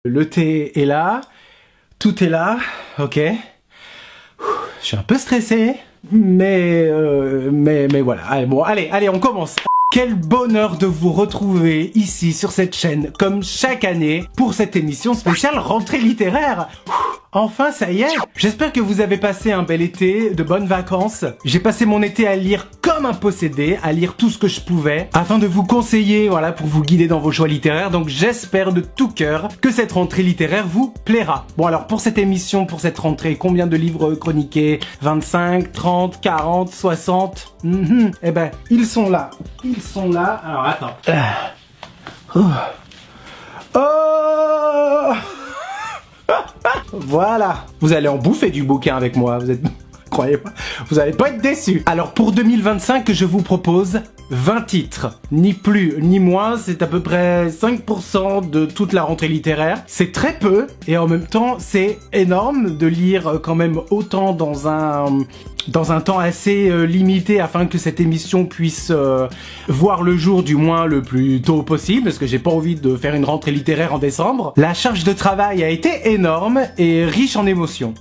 Le thé est là, tout est là, ok. Je suis un peu stressé, mais voilà. Allez, bon, allez, on commence. Quel bonheur de vous retrouver ici sur cette chaîne, comme chaque année, pour cette émission spéciale rentrée littéraire. Enfin, ça y est. J'espère que vous avez passé un bel été, de bonnes vacances. J'ai passé mon été à lire comme un possédé, à lire tout ce que je pouvais, afin de vous conseiller, voilà, pour vous guider dans vos choix littéraires. Donc j'espère de tout cœur que cette rentrée littéraire vous plaira. Bon alors, pour cette émission, pour cette rentrée, combien de livres chroniqués? 25, 30, 40, 60 Eh ben, ils sont là. Ils sont là. Alors, attends. Oh Voilà. Vous allez en bouffer du bouquin avec moi. Vous êtes... Croyez-moi, vous allez pas être déçus. Alors pour 2025, je vous propose 20 titres. Ni plus, ni moins, c'est à peu près 5% de toute la rentrée littéraire. C'est très peu, et en même temps, c'est énorme de lire quand même autant dans un temps assez limité afin que cette émission puisse voir le jour du moins le plus tôt possible, parce que j'ai pas envie de faire une rentrée littéraire en décembre. La charge de travail a été énorme et riche en émotions.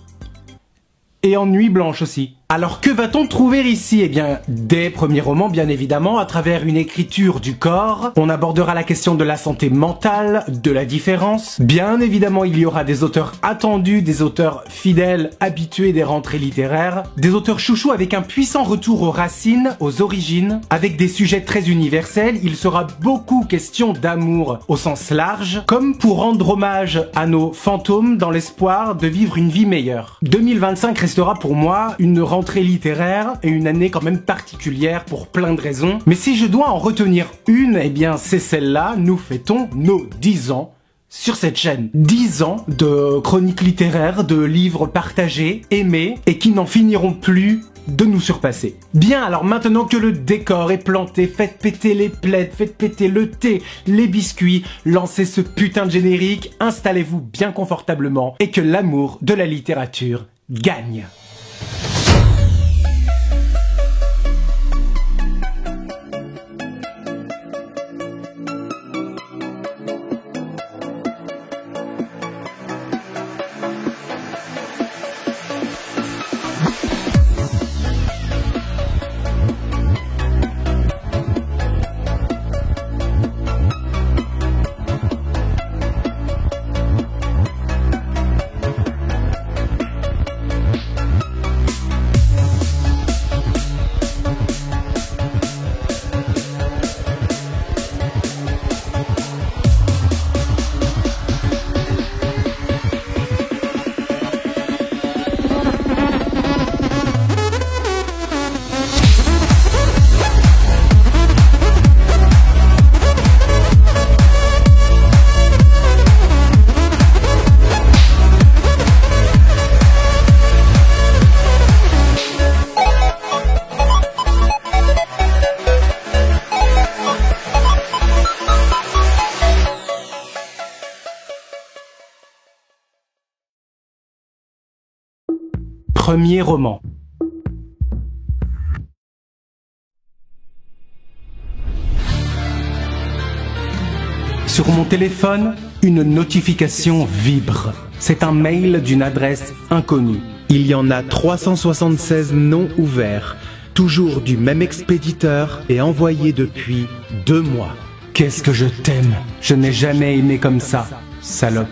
Et en nuit blanche aussi. Alors que va-t-on trouver ici? Eh bien, des premiers romans bien évidemment, à travers une écriture du corps. On abordera la question de la santé mentale, de la différence. Bien évidemment, il y aura des auteurs attendus, des auteurs fidèles, habitués des rentrées littéraires. Des auteurs chouchous avec un puissant retour aux racines, aux origines. Avec des sujets très universels, il sera beaucoup question d'amour au sens large, comme pour rendre hommage à nos fantômes dans l'espoir de vivre une vie meilleure. 2025 restera pour moi une rentrée littéraire et une année quand même particulière pour plein de raisons. Mais si je dois en retenir une, eh bien c'est celle-là, nous fêtons nos 10 ans sur cette chaîne. 10 ans de chroniques littéraires, de livres partagés, aimés et qui n'en finiront plus de nous surpasser. Bien, alors maintenant que le décor est planté, faites péter les plaids, faites péter le thé, les biscuits, lancez ce putain de générique, installez-vous bien confortablement et que l'amour de la littérature gagne. Premier roman. Sur mon téléphone, une notification vibre. C'est un mail d'une adresse inconnue. Il y en a 376 non ouverts, toujours du même expéditeur et envoyés depuis 2 mois. Qu'est-ce que je t'aime. Je n'ai jamais aimé comme ça, salope.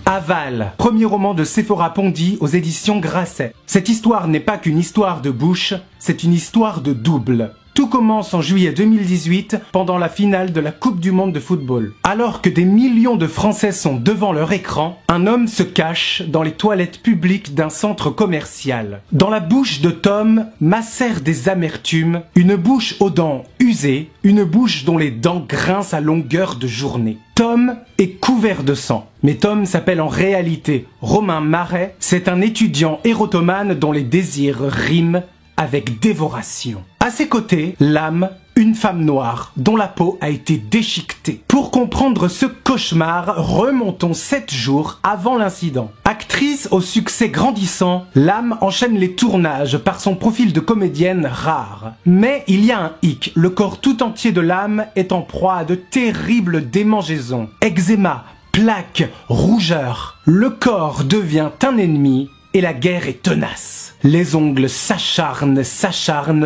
Aval, premier roman de Séphora Pondy aux éditions Grasset. Cette histoire n'est pas qu'une histoire de bouche, c'est une histoire de double. Tout commence en juillet 2018, pendant la finale de la Coupe du Monde de football. Alors que des millions de Français sont devant leur écran, un homme se cache dans les toilettes publiques d'un centre commercial. Dans la bouche de Tom macère des amertumes, une bouche aux dents usées, une bouche dont les dents grincent à longueur de journée. Tom est couvert de sang. Mais Tom s'appelle en réalité Romain Marais. C'est un étudiant érotomane dont les désirs riment avec dévoration. À ses côtés, l'âme, une femme noire dont la peau a été déchiquetée. Pour comprendre ce cauchemar, remontons 7 jours avant l'incident. Actrice au succès grandissant, l'âme enchaîne les tournages par son profil de comédienne rare. Mais il y a un hic, le corps tout entier de l'âme est en proie à de terribles démangeaisons. Eczéma, plaque, rougeur. Le corps devient un ennemi et la guerre est tenace. Les ongles s'acharnent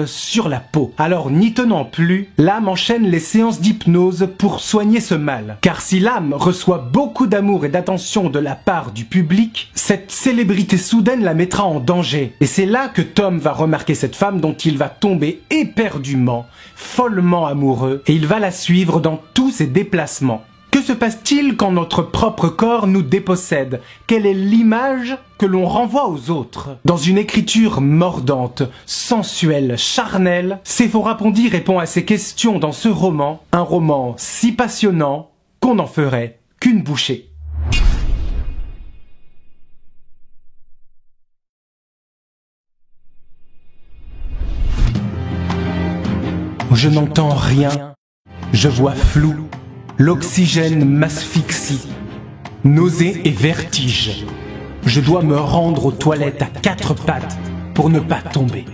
sur la peau. Alors n'y tenant plus, l'âme enchaîne les séances d'hypnose pour soigner ce mal. Car si l'âme reçoit beaucoup d'amour et d'attention de la part du public, cette célébrité soudaine la mettra en danger. Et c'est là que Tom va remarquer cette femme dont il va tomber éperdument, follement amoureux, et il va la suivre dans tous ses déplacements. Que se passe-t-il quand notre propre corps nous dépossède? Quelle est l'image que l'on renvoie aux autres? Dans une écriture mordante, sensuelle, charnelle, Sephora-Pondy répond à ces questions dans ce roman, un roman si passionnant qu'on n'en ferait qu'une bouchée. Je n'entends rien, je vois flou. L'oxygène m'asphyxie, nausée et vertige. Je dois me rendre aux toilettes à 4 pattes pour ne pas tomber.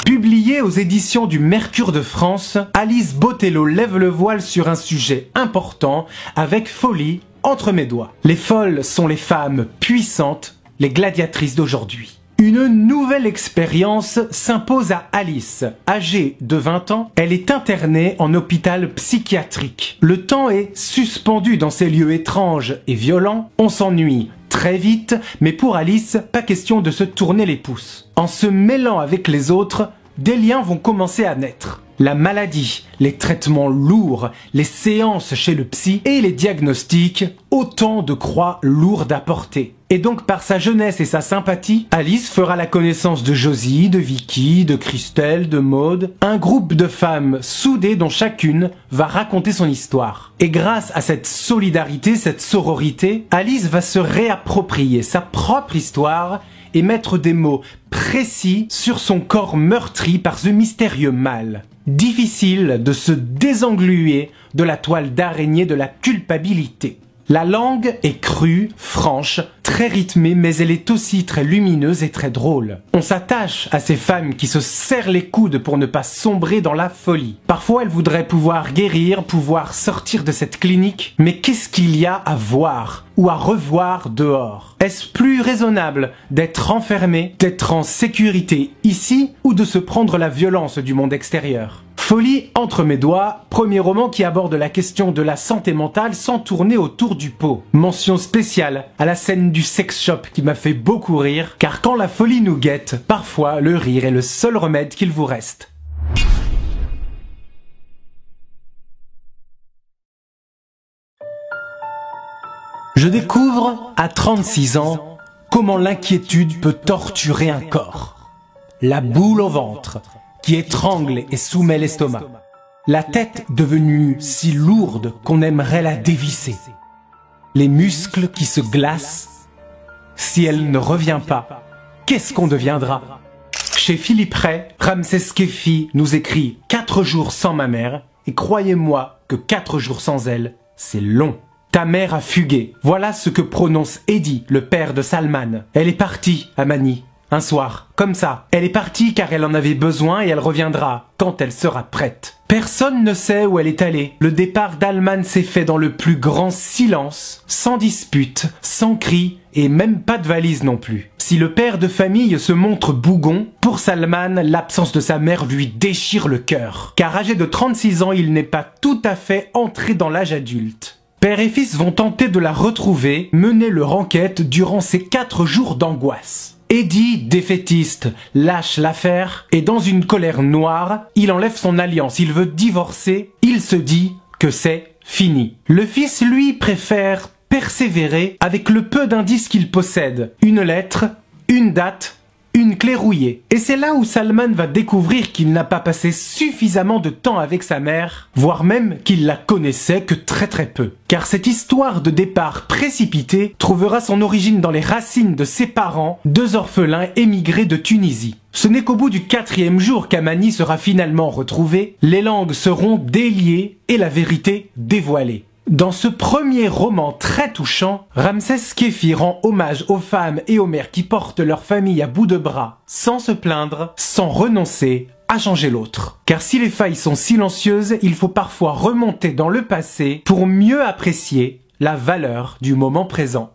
Publiée aux éditions du Mercure de France, Alice Botelho lève le voile sur un sujet important avec folie entre mes doigts. Les folles sont les femmes puissantes, les gladiatrices d'aujourd'hui. Une nouvelle expérience s'impose à Alice. Âgée de 20 ans, elle est internée en hôpital psychiatrique. Le temps est suspendu dans ces lieux étranges et violents. On s'ennuie très vite, mais pour Alice, pas question de se tourner les pouces. En se mêlant avec les autres, des liens vont commencer à naître. La maladie, les traitements lourds, les séances chez le psy et les diagnostics, autant de croix lourdes à porter. Et donc par sa jeunesse et sa sympathie, Alice fera la connaissance de Josie, de Vicky, de Christelle, de Maude, un groupe de femmes soudées dont chacune va raconter son histoire. Et grâce à cette solidarité, cette sororité, Alice va se réapproprier sa propre histoire et mettre des mots précis sur son corps meurtri par ce mystérieux mal. Difficile de se désengluer de la toile d'araignée de la culpabilité. La langue est crue, franche, très rythmée, mais elle est aussi très lumineuse et très drôle. On s'attache à ces femmes qui se serrent les coudes pour ne pas sombrer dans la folie. Parfois, elles voudraient pouvoir guérir, pouvoir sortir de cette clinique, mais qu'est-ce qu'il y a à voir ou à revoir dehors? Est-ce plus raisonnable d'être enfermé, d'être en sécurité ici, ou de se prendre la violence du monde extérieur? Folie entre mes doigts, premier roman qui aborde la question de la santé mentale sans tourner autour du pot. Mention spéciale à la scène du sex shop qui m'a fait beaucoup rire, car quand la folie nous guette, parfois le rire est le seul remède qu'il vous reste. Je découvre, à 36 ans, comment l'inquiétude peut torturer un corps. La boule au ventre, qui étrangle et soumet l'estomac. La tête devenue si lourde qu'on aimerait la dévisser. Les muscles qui se glacent. Si elle ne revient pas, qu'est-ce qu'on deviendra? Chez Philippe Ray, Ramsès Kefi nous écrit 4 jours sans ma mère, et croyez-moi que 4 jours sans elle, c'est long. Ta mère a fugué. Voilà ce que prononce Eddie, le père de Salman. Elle est partie, Amani. Un soir, comme ça. Elle est partie car elle en avait besoin et elle reviendra quand elle sera prête. Personne ne sait où elle est allée. Le départ d'Alman s'est fait dans le plus grand silence, sans dispute, sans cri et même pas de valise non plus. Si le père de famille se montre bougon, pour Salman, l'absence de sa mère lui déchire le cœur. Car âgé de 36 ans, il n'est pas tout à fait entré dans l'âge adulte. Père et fils vont tenter de la retrouver, mener leur enquête durant ces 4 jours d'angoisse. Eddie, défaitiste, lâche l'affaire et dans une colère noire, il enlève son alliance, il veut divorcer, il se dit que c'est fini. Le fils, lui, préfère persévérer avec le peu d'indices qu'il possède. Une lettre, une date, une clé rouillée. Et c'est là où Salman va découvrir qu'il n'a pas passé suffisamment de temps avec sa mère, voire même qu'il la connaissait que très peu. Car cette histoire de départ précipité trouvera son origine dans les racines de ses parents, 2 orphelins émigrés de Tunisie. Ce n'est qu'au bout du 4e jour qu'Amani sera finalement retrouvée, les langues seront déliées et la vérité dévoilée. Dans ce premier roman très touchant, Ramsès Kefi rend hommage aux femmes et aux mères qui portent leur famille à bout de bras, sans se plaindre, sans renoncer à changer l'autre. Car si les failles sont silencieuses, il faut parfois remonter dans le passé pour mieux apprécier la valeur du moment présent.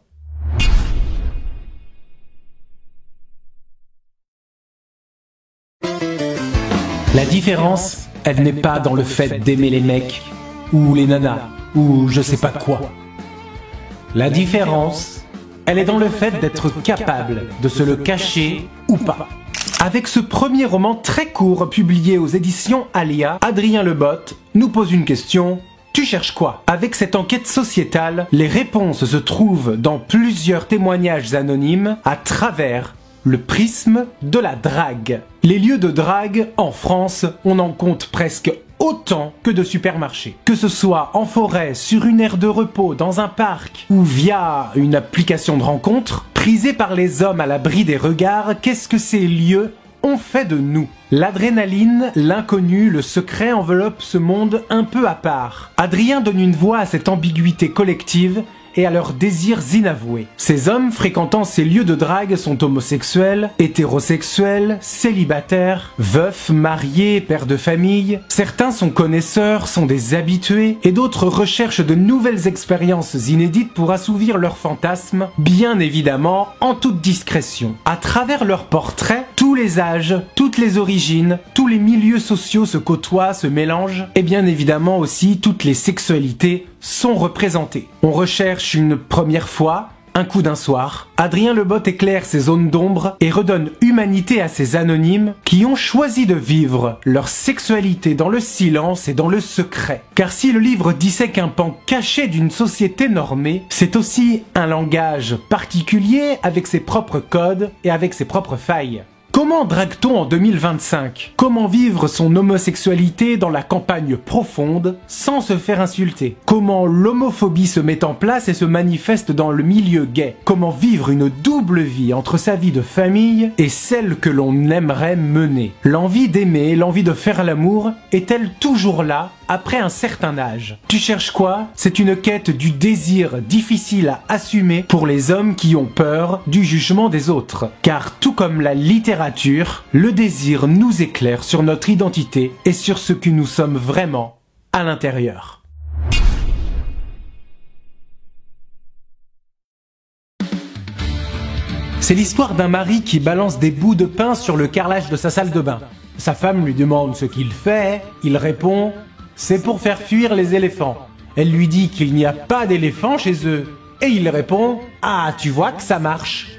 La différence, elle n'est pas dans le fait d'aimer les mecs, ou les nanas, ou je sais pas quoi. La différence, elle est dans le fait d'être capable de se le cacher ou pas. Avec ce premier roman très court publié aux éditions Alia, Adrien Lebotte nous pose une question. Tu cherches quoi? Avec cette enquête sociétale, les réponses se trouvent dans plusieurs témoignages anonymes à travers le prisme de la drague. Les lieux de drague, en France, on en compte presque autant que de supermarchés. Que ce soit en forêt, sur une aire de repos, dans un parc ou via une application de rencontre, prisés par les hommes à l'abri des regards, qu'est-ce que ces lieux ont fait de nous? L'adrénaline, l'inconnu, le secret enveloppent ce monde un peu à part. Adrien donne une voix à cette ambiguïté collective et à leurs désirs inavoués. Ces hommes fréquentant ces lieux de drague sont homosexuels, hétérosexuels, célibataires, veufs, mariés, pères de famille. Certains sont connaisseurs, sont des habitués, et d'autres recherchent de nouvelles expériences inédites pour assouvir leurs fantasmes, bien évidemment en toute discrétion. À travers leurs portraits, tous les âges, toutes les origines, tous les milieux sociaux se côtoient, se mélangent, et bien évidemment aussi toutes les sexualités sont représentées. On recherche une première fois, un coup d'un soir. Adrien Lebotte éclaire ces zones d'ombre et redonne humanité à ces anonymes qui ont choisi de vivre leur sexualité dans le silence et dans le secret. Car si le livre dissèque un pan caché d'une société normée, c'est aussi un langage particulier avec ses propres codes et avec ses propres failles. Comment drague-t-on en 2025? Comment vivre son homosexualité dans la campagne profonde sans se faire insulter? Comment l'homophobie se met en place et se manifeste dans le milieu gay? Comment vivre une double vie entre sa vie de famille et celle que l'on aimerait mener? L'envie d'aimer, l'envie de faire l'amour est-elle toujours là après un certain âge? Tu cherches quoi? C'est une quête du désir difficile à assumer pour les hommes qui ont peur du jugement des autres. Car tout comme la littérature, le désir nous éclaire sur notre identité et sur ce que nous sommes vraiment à l'intérieur. C'est l'histoire d'un mari qui balance des bouts de pain sur le carrelage de sa salle de bain. Sa femme lui demande ce qu'il fait, il répond « C'est pour faire fuir les éléphants ». Elle lui dit qu'il n'y a pas d'éléphants chez eux. Et il répond « Ah, tu vois que ça marche ».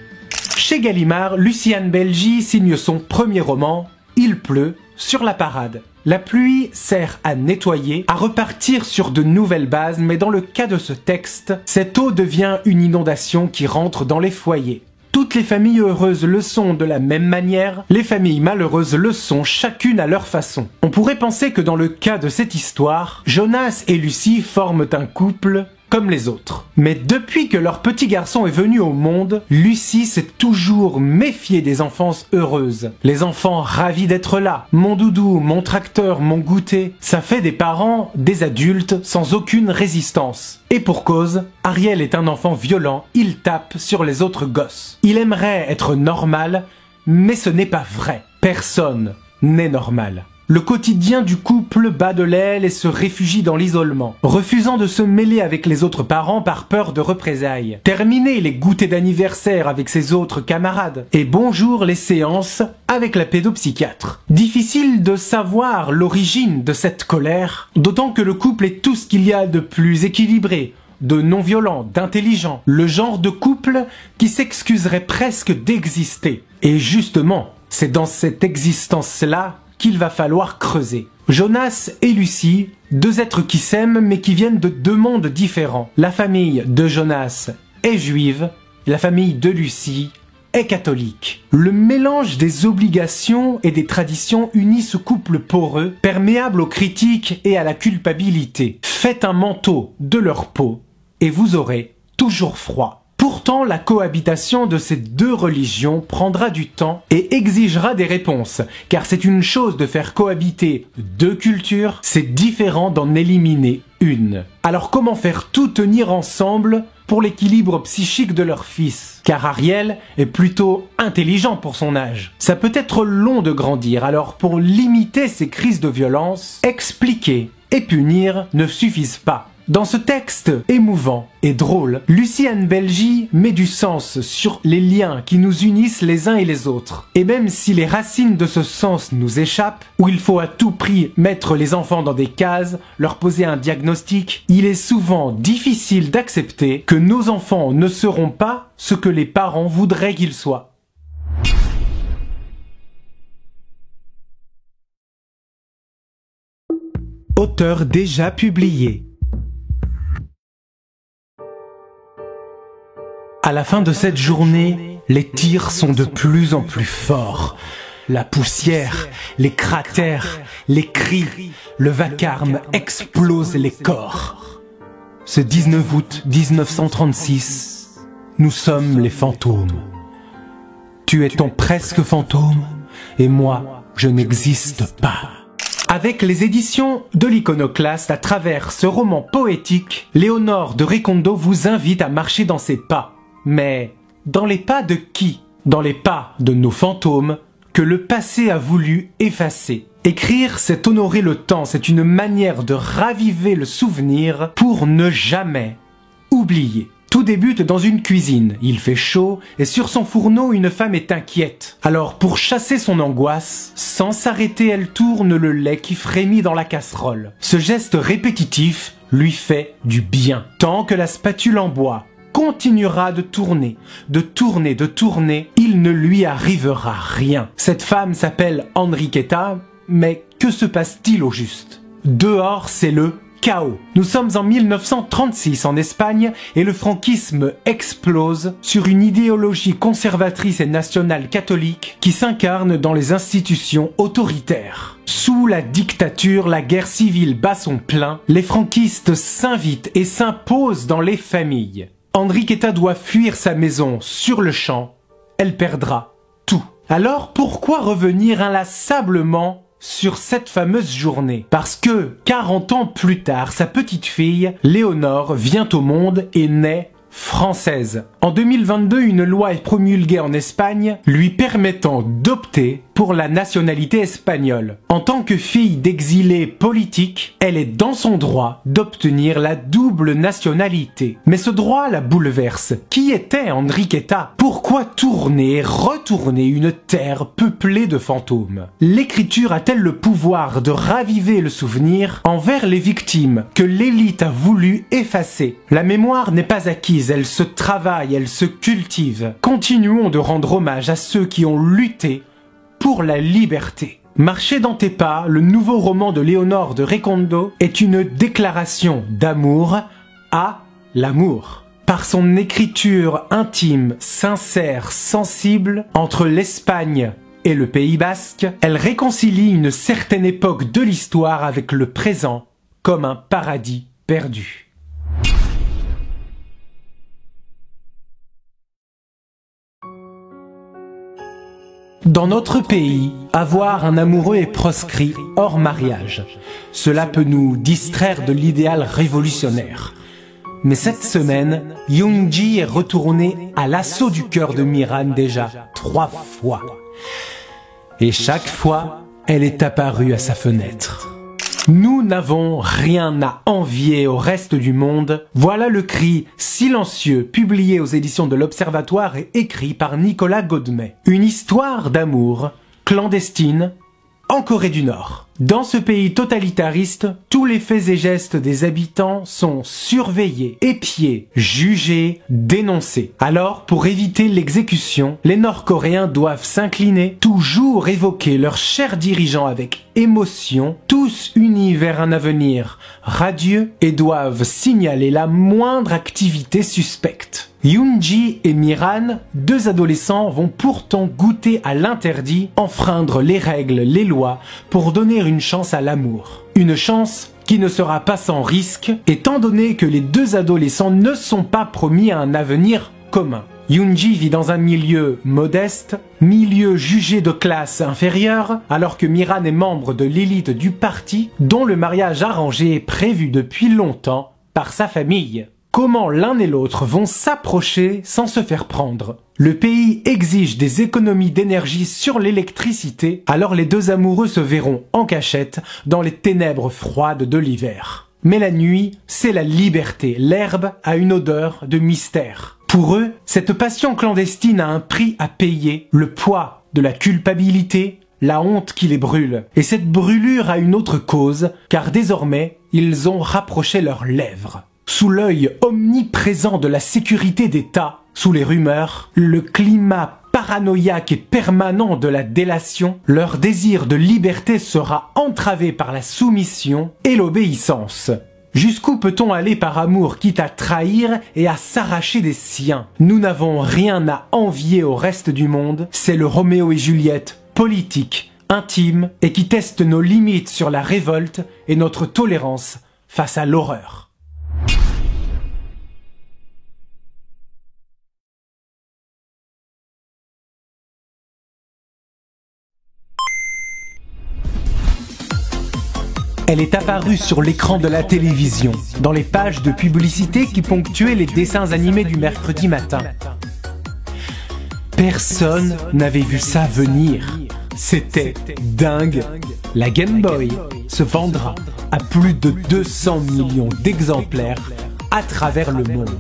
Chez Gallimard, Luciane Belgi signe son premier roman « Il pleut » sur la parade. La pluie sert à nettoyer, à repartir sur de nouvelles bases, mais dans le cas de ce texte, cette eau devient une inondation qui rentre dans les foyers. Toutes les familles heureuses le sont de la même manière, les familles malheureuses le sont chacune à leur façon. On pourrait penser que dans le cas de cette histoire, Jonas et Lucie forment un couple comme les autres. Mais depuis que leur petit garçon est venu au monde, Lucie s'est toujours méfiée des enfances heureuses. Les enfants ravis d'être là, mon doudou, mon tracteur, mon goûter, ça fait des parents, des adultes, sans aucune résistance. Et pour cause, Ariel est un enfant violent, il tape sur les autres gosses. Il aimerait être normal, mais ce n'est pas vrai. Personne n'est normal. Le quotidien du couple bat de l'aile et se réfugie dans l'isolement, refusant de se mêler avec les autres parents par peur de représailles. Terminer les goûters d'anniversaire avec ses autres camarades. Et bonjour les séances avec la pédopsychiatre. Difficile de savoir l'origine de cette colère, d'autant que le couple est tout ce qu'il y a de plus équilibré, de non-violent, d'intelligent. Le genre de couple qui s'excuserait presque d'exister. Et justement, c'est dans cette existence-là qu'il va falloir creuser. Jonas et Lucie, deux êtres qui s'aiment mais qui viennent de deux mondes différents. La famille de Jonas est juive, la famille de Lucie est catholique. Le mélange des obligations et des traditions unit ce couple poreux, perméable aux critiques et à la culpabilité. Faites un manteau de leur peau et vous aurez toujours froid. Pourtant, la cohabitation de ces deux religions prendra du temps et exigera des réponses, car c'est une chose de faire cohabiter deux cultures, c'est différent d'en éliminer une. Alors comment faire tout tenir ensemble pour l'équilibre psychique de leur fils? Car Ariel est plutôt intelligent pour son âge. Ça peut être long de grandir, alors pour limiter ces crises de violence, expliquer et punir ne suffisent pas. Dans ce texte émouvant et drôle, Luciane Belgy met du sens sur les liens qui nous unissent les uns et les autres. Et même si les racines de ce sens nous échappent, où il faut à tout prix mettre les enfants dans des cases, leur poser un diagnostic, il est souvent difficile d'accepter que nos enfants ne seront pas ce que les parents voudraient qu'ils soient. Auteur déjà publié. À la fin de cette journée, les tirs sont de plus en plus forts. La poussière, les cratères, les cris, le vacarme explose les corps. Ce 19 août 1936, nous sommes les fantômes. Tu es ton presque fantôme et moi, je n'existe pas. Avec les éditions de l'Iconoclaste, à travers ce roman poétique, Léonore de Recondo vous invite à marcher dans ses pas. Mais dans les pas de qui? Dans les pas de nos fantômes que le passé a voulu effacer. Écrire, c'est honorer le temps, c'est une manière de raviver le souvenir pour ne jamais oublier. Tout débute dans une cuisine, il fait chaud et sur son fourneau une femme est inquiète. Alors pour chasser son angoisse, sans s'arrêter elle tourne le lait qui frémit dans la casserole. Ce geste répétitif lui fait du bien. Tant que la spatule en bois continuera de tourner, il ne lui arrivera rien. Cette femme s'appelle Enriqueta, mais que se passe-t-il au juste? Dehors c'est le chaos. Nous sommes en 1936 en Espagne et le franquisme explose sur une idéologie conservatrice et nationale catholique qui s'incarne dans les institutions autoritaires. Sous la dictature, la guerre civile bat son plein, les franquistes s'invitent et s'imposent dans les familles. Enriqueta doit fuir sa maison sur le champ, elle perdra tout. Alors pourquoi revenir inlassablement sur cette fameuse journée? Parce que 40 ans plus tard, sa petite fille, Léonore, vient au monde et naît française. En 2022, une loi est promulguée en Espagne lui permettant d'opter pour la nationalité espagnole. En tant que fille d'exilés politiques, elle est dans son droit d'obtenir la double nationalité. Mais ce droit la bouleverse. Qui était Enriqueta? Pourquoi tourner et retourner une terre peuplée de fantômes? L'écriture a-t-elle le pouvoir de raviver le souvenir envers les victimes que l'élite a voulu effacer? La mémoire n'est pas acquise, elle se travaille, elle se cultive. Continuons de rendre hommage à ceux qui ont lutté pour la liberté. Marcher dans tes pas, le nouveau roman de Léonore de Recondo, est une déclaration d'amour à l'amour. Par son écriture intime, sincère, sensible, entre l'Espagne et le Pays Basque, elle réconcilie une certaine époque de l'histoire avec le présent, comme un paradis perdu. Dans notre pays, avoir un amoureux est proscrit hors mariage. Cela peut nous distraire de l'idéal révolutionnaire. Mais cette semaine, Yoongi est retourné à l'assaut du cœur de Miran déjà 3 fois. Et chaque fois, elle est apparue à sa fenêtre. Nous n'avons rien à envier au reste du monde. Voilà le cri silencieux publié aux éditions de l'Observatoire et écrit par Nicolas Godmet. Une histoire d'amour clandestine en Corée du Nord. Dans ce pays totalitariste, tous les faits et gestes des habitants sont surveillés, épiés, jugés, dénoncés. Alors, pour éviter l'exécution, les Nord-Coréens doivent s'incliner, toujours évoquer leurs chers dirigeants avec émotion, tous unis vers un avenir radieux et doivent signaler la moindre activité suspecte. Yoongi et Miran, 2 adolescents, vont pourtant goûter à l'interdit, enfreindre les règles, les lois, pour donner une chance à l'amour. Une chance qui ne sera pas sans risque, étant donné que les 2 adolescents ne sont pas promis à un avenir commun. Yoongi vit dans un milieu modeste, milieu jugé de classe inférieure, alors que Miran est membre de l'élite du parti, dont le mariage arrangé est prévu depuis longtemps par sa famille. Comment l'un et l'autre vont s'approcher sans se faire prendre? Le pays exige des économies d'énergie sur l'électricité, alors les 2 amoureux se verront en cachette dans les ténèbres froides de l'hiver. Mais la nuit, c'est la liberté. L'herbe a une odeur de mystère. Pour eux, cette passion clandestine a un prix à payer, le poids de la culpabilité, la honte qui les brûle. Et cette brûlure a une autre cause, car désormais, ils ont rapproché leurs lèvres. Sous l'œil omniprésent de la sécurité d'État, sous les rumeurs, le climat paranoïaque et permanent de la délation, leur désir de liberté sera entravé par la soumission et l'obéissance. Jusqu'où peut-on aller par amour, quitte à trahir et à s'arracher des siens? Nous n'avons rien à envier au reste du monde, c'est le Roméo et Juliette politique, intime et qui teste nos limites sur la révolte et notre tolérance face à l'horreur. Elle est apparue sur l'écran de la télévision, dans les pages de publicité qui ponctuaient les dessins animés du mercredi matin. Personne n'avait vu ça venir. C'était dingue. La Game Boy se vendra à plus de 200 millions d'exemplaires à travers le monde.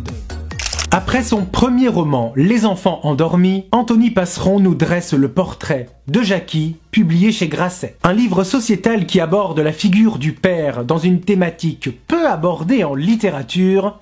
Après son premier roman, Les enfants endormis, Anthony Passeron nous dresse le portrait de Jackie, publié chez Grasset. Un livre sociétal qui aborde la figure du père dans une thématique peu abordée en littérature,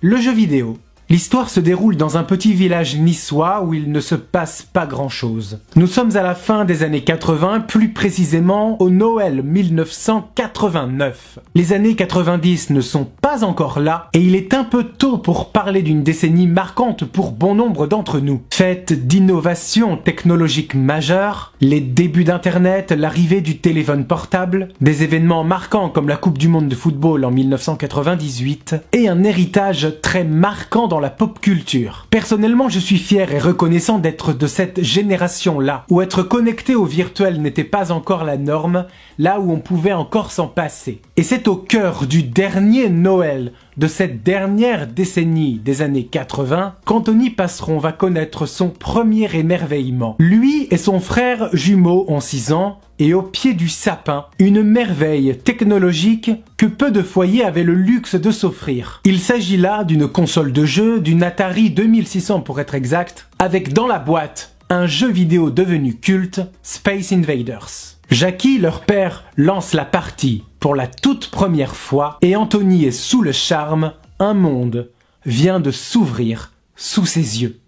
le jeu vidéo. L'histoire se déroule dans un petit village niçois où il ne se passe pas grand-chose. Nous sommes à la fin des années 80, plus précisément au Noël 1989. Les années 90 ne sont pas encore là et il est un peu tôt pour parler d'une décennie marquante pour bon nombre d'entre nous. Faite d'innovations technologiques majeures, les débuts d'Internet, l'arrivée du téléphone portable, des événements marquants comme la Coupe du Monde de football en 1998 et un héritage très marquant dans la pop culture. Personnellement, je suis fier et reconnaissant d'être de cette génération-là, où être connecté au virtuel n'était pas encore la norme, là où on pouvait encore s'en passer. Et c'est au cœur du dernier Noël de cette dernière décennie des années 80 qu'Anthony Passeron va connaître son premier émerveillement. Lui et son frère jumeau ont 6 ans, et au pied du sapin, une merveille technologique que peu de foyers avaient le luxe de s'offrir. Il s'agit là d'une console de jeu, d'une Atari 2600 pour être exact, avec dans la boîte un jeu vidéo devenu culte, Space Invaders. Jackie, leur père, lance la partie pour la toute première fois et Anthony est sous le charme, un monde vient de s'ouvrir sous ses yeux.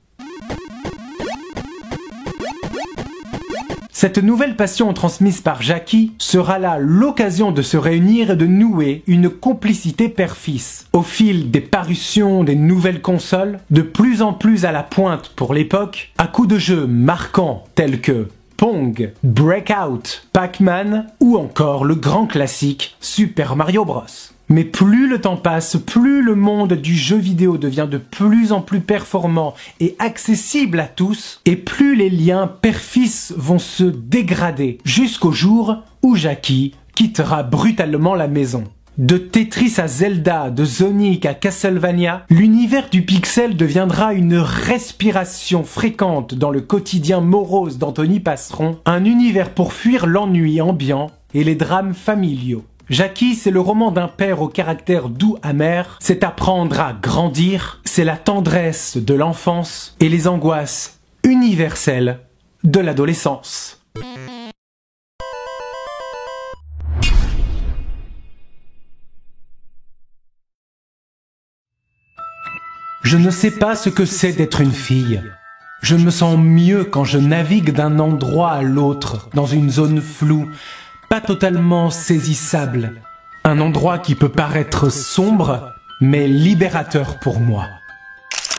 Cette nouvelle passion transmise par Jackie sera là l'occasion de se réunir et de nouer une complicité père-fils. Au fil des parutions des nouvelles consoles, de plus en plus à la pointe pour l'époque, à coups de jeux marquants tels que Pong, Breakout, Pac-Man ou encore le grand classique Super Mario Bros. Mais plus le temps passe, plus le monde du jeu vidéo devient de plus en plus performant et accessible à tous, et plus les liens père-fils vont se dégrader, jusqu'au jour où Jackie quittera brutalement la maison. De Tetris à Zelda, de Sonic à Castlevania, l'univers du pixel deviendra une respiration fréquente dans le quotidien morose d'Anthony Passeron, un univers pour fuir l'ennui ambiant et les drames familiaux. Jackie, c'est le roman d'un père au caractère doux amer, c'est apprendre à grandir, c'est la tendresse de l'enfance et les angoisses universelles de l'adolescence. Je ne sais pas ce que c'est d'être une fille. Je me sens mieux quand je navigue d'un endroit à l'autre, dans une zone floue, pas totalement saisissable. Un endroit qui peut paraître sombre, mais libérateur pour moi.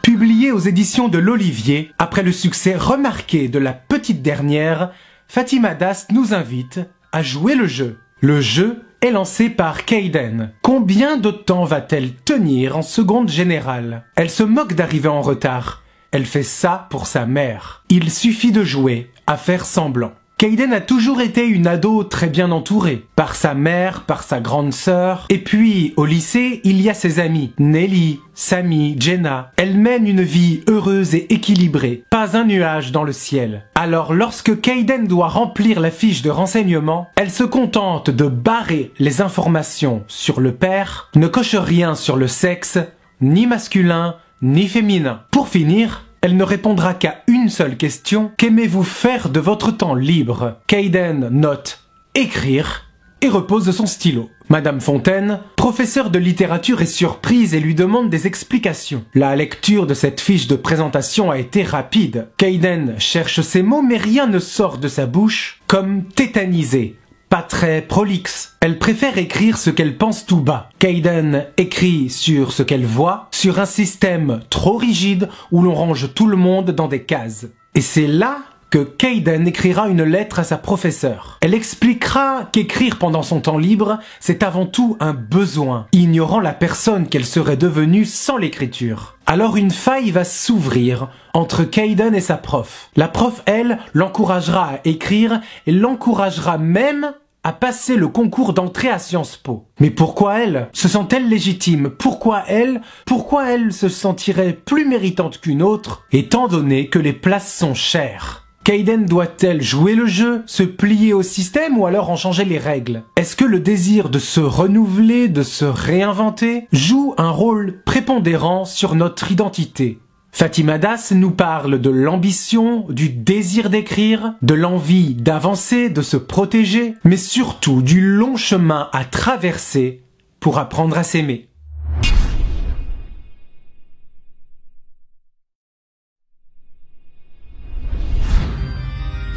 Publié aux éditions de l'Olivier, après le succès remarqué de la petite dernière, Fatima Das nous invite à jouer le jeu. Le jeu est lancé par Kayden. Combien de temps va-t-elle tenir en seconde générale? Elle se moque d'arriver en retard. Elle fait ça pour sa mère. Il suffit de jouer, à faire semblant. Kaiden a toujours été une ado très bien entourée, par sa mère, par sa grande sœur, et puis au lycée, il y a ses amis, Nelly, Sammy, Jenna. Elle mène une vie heureuse et équilibrée, pas un nuage dans le ciel. Alors lorsque Kaiden doit remplir la fiche de renseignement, elle se contente de barrer les informations sur le père, ne coche rien sur le sexe, ni masculin, ni féminin. Pour finir, elle ne répondra qu'à une seule question. Qu'aimez-vous faire de votre temps libre? Kaiden note écrire et repose son stylo. Madame Fontaine, professeure de littérature, est surprise et lui demande des explications. La lecture de cette fiche de présentation a été rapide. Kaiden cherche ses mots mais rien ne sort de sa bouche, comme tétanisé. Pas très prolixe. Elle préfère écrire ce qu'elle pense tout bas. Kaiden écrit sur ce qu'elle voit, sur un système trop rigide où l'on range tout le monde dans des cases. Et c'est là que Kaiden écrira une lettre à sa professeure. Elle expliquera qu'écrire pendant son temps libre, c'est avant tout un besoin, ignorant la personne qu'elle serait devenue sans l'écriture. Alors une faille va s'ouvrir entre Kaiden et sa prof. La prof, elle, l'encouragera à écrire et l'encouragera même à passer le concours d'entrée à Sciences Po. Mais pourquoi elle? Se sent-elle légitime? Pourquoi elle? Pourquoi elle se sentirait plus méritante qu'une autre, étant donné que les places sont chères? Kaiden doit-elle jouer le jeu, se plier au système ou alors en changer les règles? Est-ce que le désir de se renouveler, de se réinventer, joue un rôle prépondérant sur notre identité? Fatima Das nous parle de l'ambition, du désir d'écrire, de l'envie d'avancer, de se protéger, mais surtout du long chemin à traverser pour apprendre à s'aimer.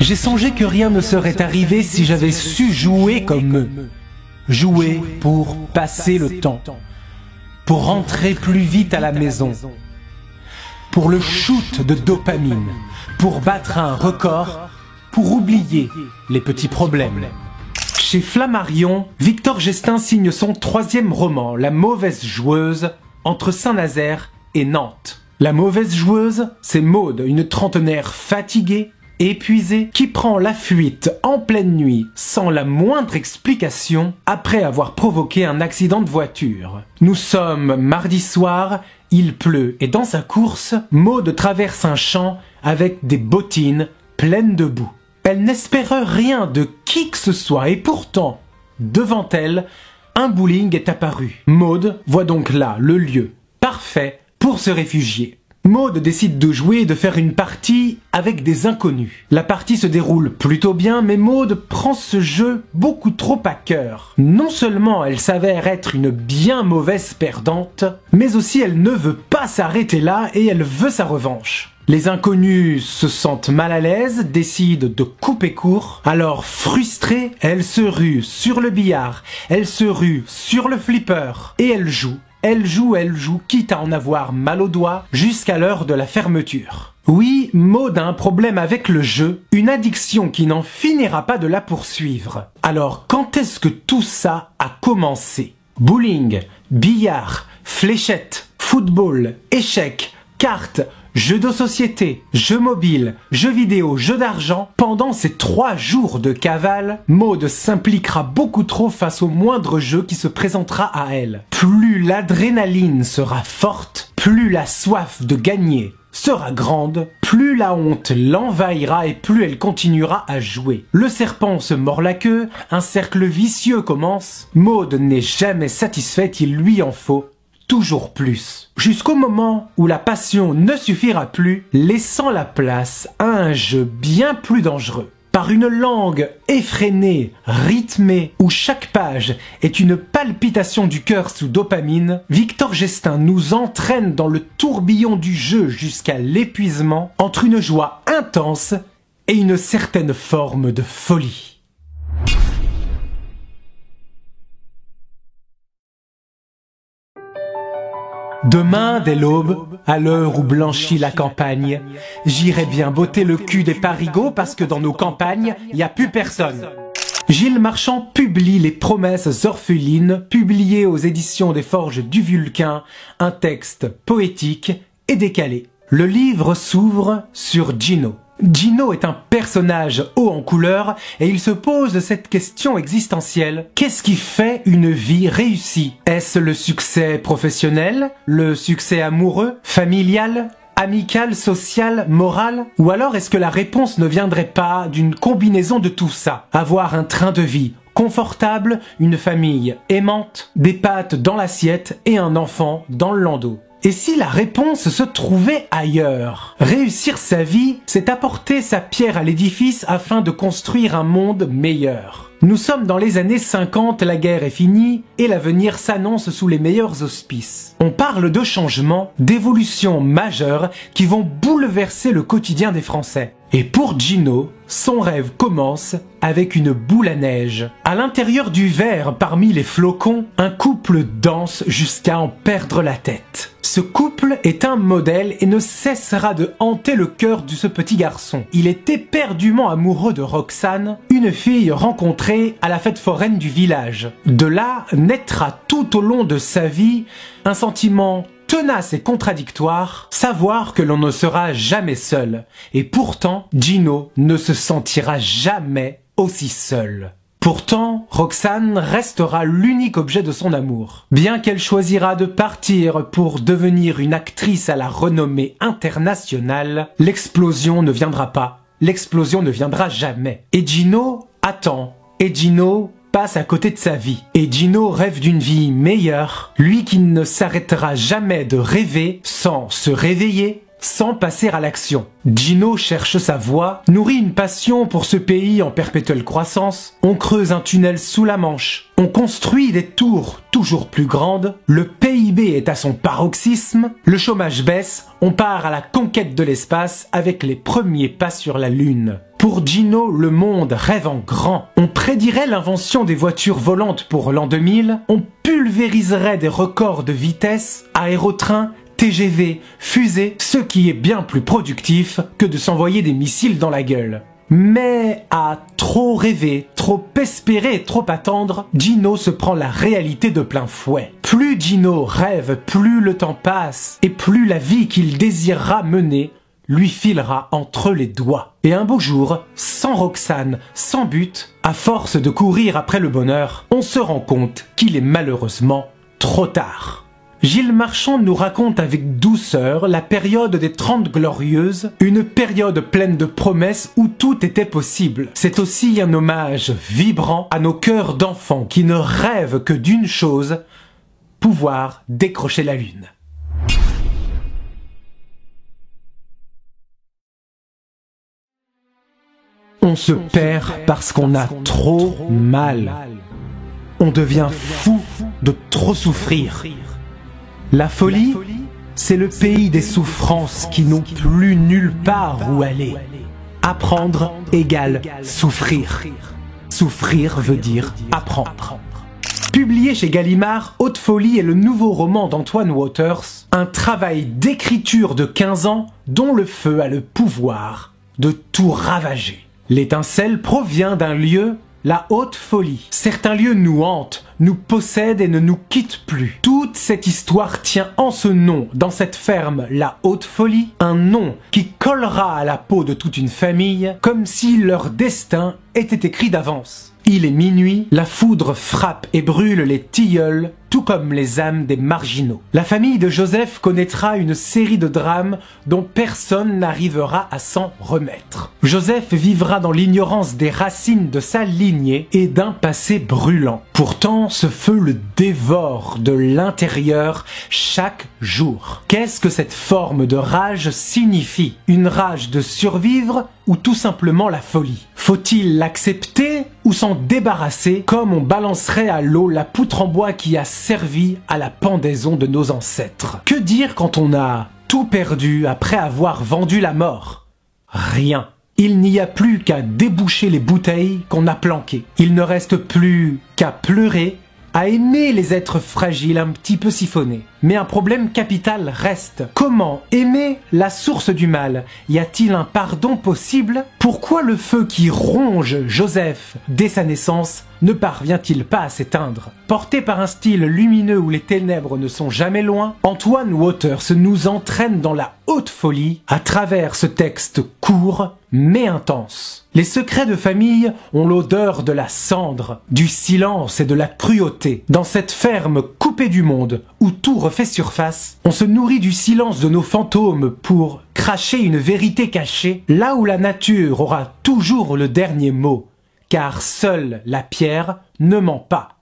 J'ai songé que rien ne serait arrivé si j'avais su jouer comme eux. Jouer pour passer le temps, pour rentrer plus vite à la maison, pour le shoot de dopamine, pour battre un record, pour oublier les petits problèmes. Chez Flammarion, Victor Gestin signe son 3e roman, La mauvaise joueuse, entre Saint-Nazaire et Nantes. La mauvaise joueuse, c'est Maude, une trentenaire fatiguée, épuisée, qui prend la fuite en pleine nuit sans la moindre explication après avoir provoqué un accident de voiture. Nous sommes mardi soir, il pleut et dans sa course, Maude traverse un champ avec des bottines pleines de boue. Elle n'espère rien de qui que ce soit et pourtant, devant elle, un bowling est apparu. Maude voit donc là le lieu parfait pour se réfugier. Maude décide de jouer et de faire une partie avec des inconnus. La partie se déroule plutôt bien, mais Maude prend ce jeu beaucoup trop à cœur. Non seulement elle s'avère être une bien mauvaise perdante, mais aussi elle ne veut pas s'arrêter là et elle veut sa revanche. Les inconnus se sentent mal à l'aise, décident de couper court. Alors frustrée, elle se rue sur le billard, elle se rue sur le flipper et elle joue. Elle joue, quitte à en avoir mal aux doigts, jusqu'à l'heure de la fermeture. Oui, Maude a un problème avec le jeu, une addiction qui n'en finira pas de la poursuivre. Alors, quand est-ce que tout ça a commencé? Bowling, billard, fléchettes, football, échecs, cartes, jeux de société, jeux mobiles, jeux vidéo, jeux d'argent. Pendant ces 3 jours de cavale, Maude s'impliquera beaucoup trop face au moindre jeu qui se présentera à elle. Plus l'adrénaline sera forte, plus la soif de gagner sera grande, plus la honte l'envahira et plus elle continuera à jouer. Le serpent se mord la queue, un cercle vicieux commence. Maude n'est jamais satisfaite, il lui en faut toujours plus. Jusqu'au moment où la passion ne suffira plus, laissant la place à un jeu bien plus dangereux. Par une langue effrénée, rythmée, où chaque page est une palpitation du cœur sous dopamine, Victor Gestin nous entraîne dans le tourbillon du jeu jusqu'à l'épuisement, entre une joie intense et une certaine forme de folie. Demain, dès l'aube, à l'heure où blanchit la campagne, j'irai bien botter le cul des parigots parce que dans nos campagnes, y a plus personne. Gilles Marchand publie Les Promesses orphelines, publié aux éditions des Forges du Vulcain, un texte poétique et décalé. Le livre s'ouvre sur Gino. Gino est un personnage haut en couleur et il se pose cette question existentielle. Qu'est-ce qui fait une vie réussie? Est-ce le succès professionnel? Le succès amoureux? Familial? Amical, social, moral? Ou alors est-ce que la réponse ne viendrait pas d'une combinaison de tout ça? Avoir un train de vie confortable, une famille aimante, des pâtes dans l'assiette et un enfant dans le landau. Et si la réponse se trouvait ailleurs? Réussir sa vie, c'est apporter sa pierre à l'édifice afin de construire un monde meilleur. Nous sommes dans les années 50, la guerre est finie et l'avenir s'annonce sous les meilleurs auspices. On parle de changements, d'évolutions majeures qui vont bouleverser le quotidien des Français. Et pour Gino, son rêve commence avec une boule à neige. À l'intérieur du verre, parmi les flocons, un couple danse jusqu'à en perdre la tête. Ce couple est un modèle et ne cessera de hanter le cœur de ce petit garçon. Il est éperdument amoureux de Roxane, une fille rencontrée à la fête foraine du village. De là naîtra tout au long de sa vie un sentiment tenace et contradictoire, savoir que l'on ne sera jamais seul. Et pourtant, Gino ne se sentira jamais aussi seul. Pourtant, Roxane restera l'unique objet de son amour. Bien qu'elle choisira de partir pour devenir une actrice à la renommée internationale, l'explosion ne viendra pas. L'explosion ne viendra jamais. Et Gino attend. Et Gino passe à côté de sa vie. Et Gino rêve d'une vie meilleure, lui qui ne s'arrêtera jamais de rêver sans se réveiller, sans passer à l'action. Gino cherche sa voie, nourrit une passion pour ce pays en perpétuelle croissance, on creuse un tunnel sous la Manche, on construit des tours toujours plus grandes, le PIB est à son paroxysme, le chômage baisse, on part à la conquête de l'espace avec les premiers pas sur la Lune. Pour Gino, le monde rêve en grand. On prédirait l'invention des voitures volantes pour l'an 2000, on pulvériserait des records de vitesse, aérotrains, TGV, fusée, ce qui est bien plus productif que de s'envoyer des missiles dans la gueule. Mais à trop rêver, trop espérer et trop attendre, Gino se prend la réalité de plein fouet. Plus Gino rêve, plus le temps passe, et plus la vie qu'il désirera mener lui filera entre les doigts. Et un beau jour, sans Roxane, sans but, à force de courir après le bonheur, on se rend compte qu'il est malheureusement trop tard. Gilles Marchand nous raconte avec douceur la période des 30 Glorieuses, une période pleine de promesses où tout était possible. C'est aussi un hommage vibrant à nos cœurs d'enfants qui ne rêvent que d'une chose, pouvoir décrocher la lune. On se perd parce qu'on a trop mal. On devient fou de trop souffrir. La folie, c'est le pays des souffrances qui n'ont plus nulle part où aller. Apprendre égale souffrir. Souffrir veut dire apprendre. Publié chez Gallimard, Haute Folie est le nouveau roman d'Antoine Waters, un travail d'écriture de 15 ans dont le feu a le pouvoir de tout ravager. L'étincelle provient d'un lieu, la Haute Folie. Certains lieux nous hantent, nous possèdent et ne nous quittent plus. Toute cette histoire tient en ce nom, dans cette ferme, la Haute Folie, un nom qui collera à la peau de toute une famille, comme si leur destin était écrit d'avance. Il est minuit, la foudre frappe et brûle les tilleuls, tout comme les âmes des marginaux. La famille de Joseph connaîtra une série de drames dont personne n'arrivera à s'en remettre. Joseph vivra dans l'ignorance des racines de sa lignée et d'un passé brûlant. Pourtant, ce feu le dévore de l'intérieur chaque jour. Qu'est-ce que cette forme de rage signifie? Une rage de survivre ou tout simplement la folie? Faut-il l'accepter ou s'en débarrasser comme on balancerait à l'eau la poutre en bois qui a servi à la pendaison de nos ancêtres? Que dire quand on a tout perdu après avoir vendu la mort? Rien. Il n'y a plus qu'à déboucher les bouteilles qu'on a planquées. Il ne reste plus qu'à pleurer, à aimer les êtres fragiles un petit peu siphonnés. Mais un problème capital reste. Comment aimer la source du mal? Y a-t-il un pardon possible? Pourquoi le feu qui ronge Joseph dès sa naissance ne parvient-il pas à s'éteindre? Porté par un style lumineux où les ténèbres ne sont jamais loin, Antoine Waters nous entraîne dans la haute folie à travers ce texte court mais intense. Les secrets de famille ont l'odeur de la cendre, du silence et de la cruauté. Dans cette ferme coupée du monde, où tout refait surface, on se nourrit du silence de nos fantômes pour cracher une vérité cachée, là où la nature aura toujours le dernier mot, car seule la pierre ne ment pas.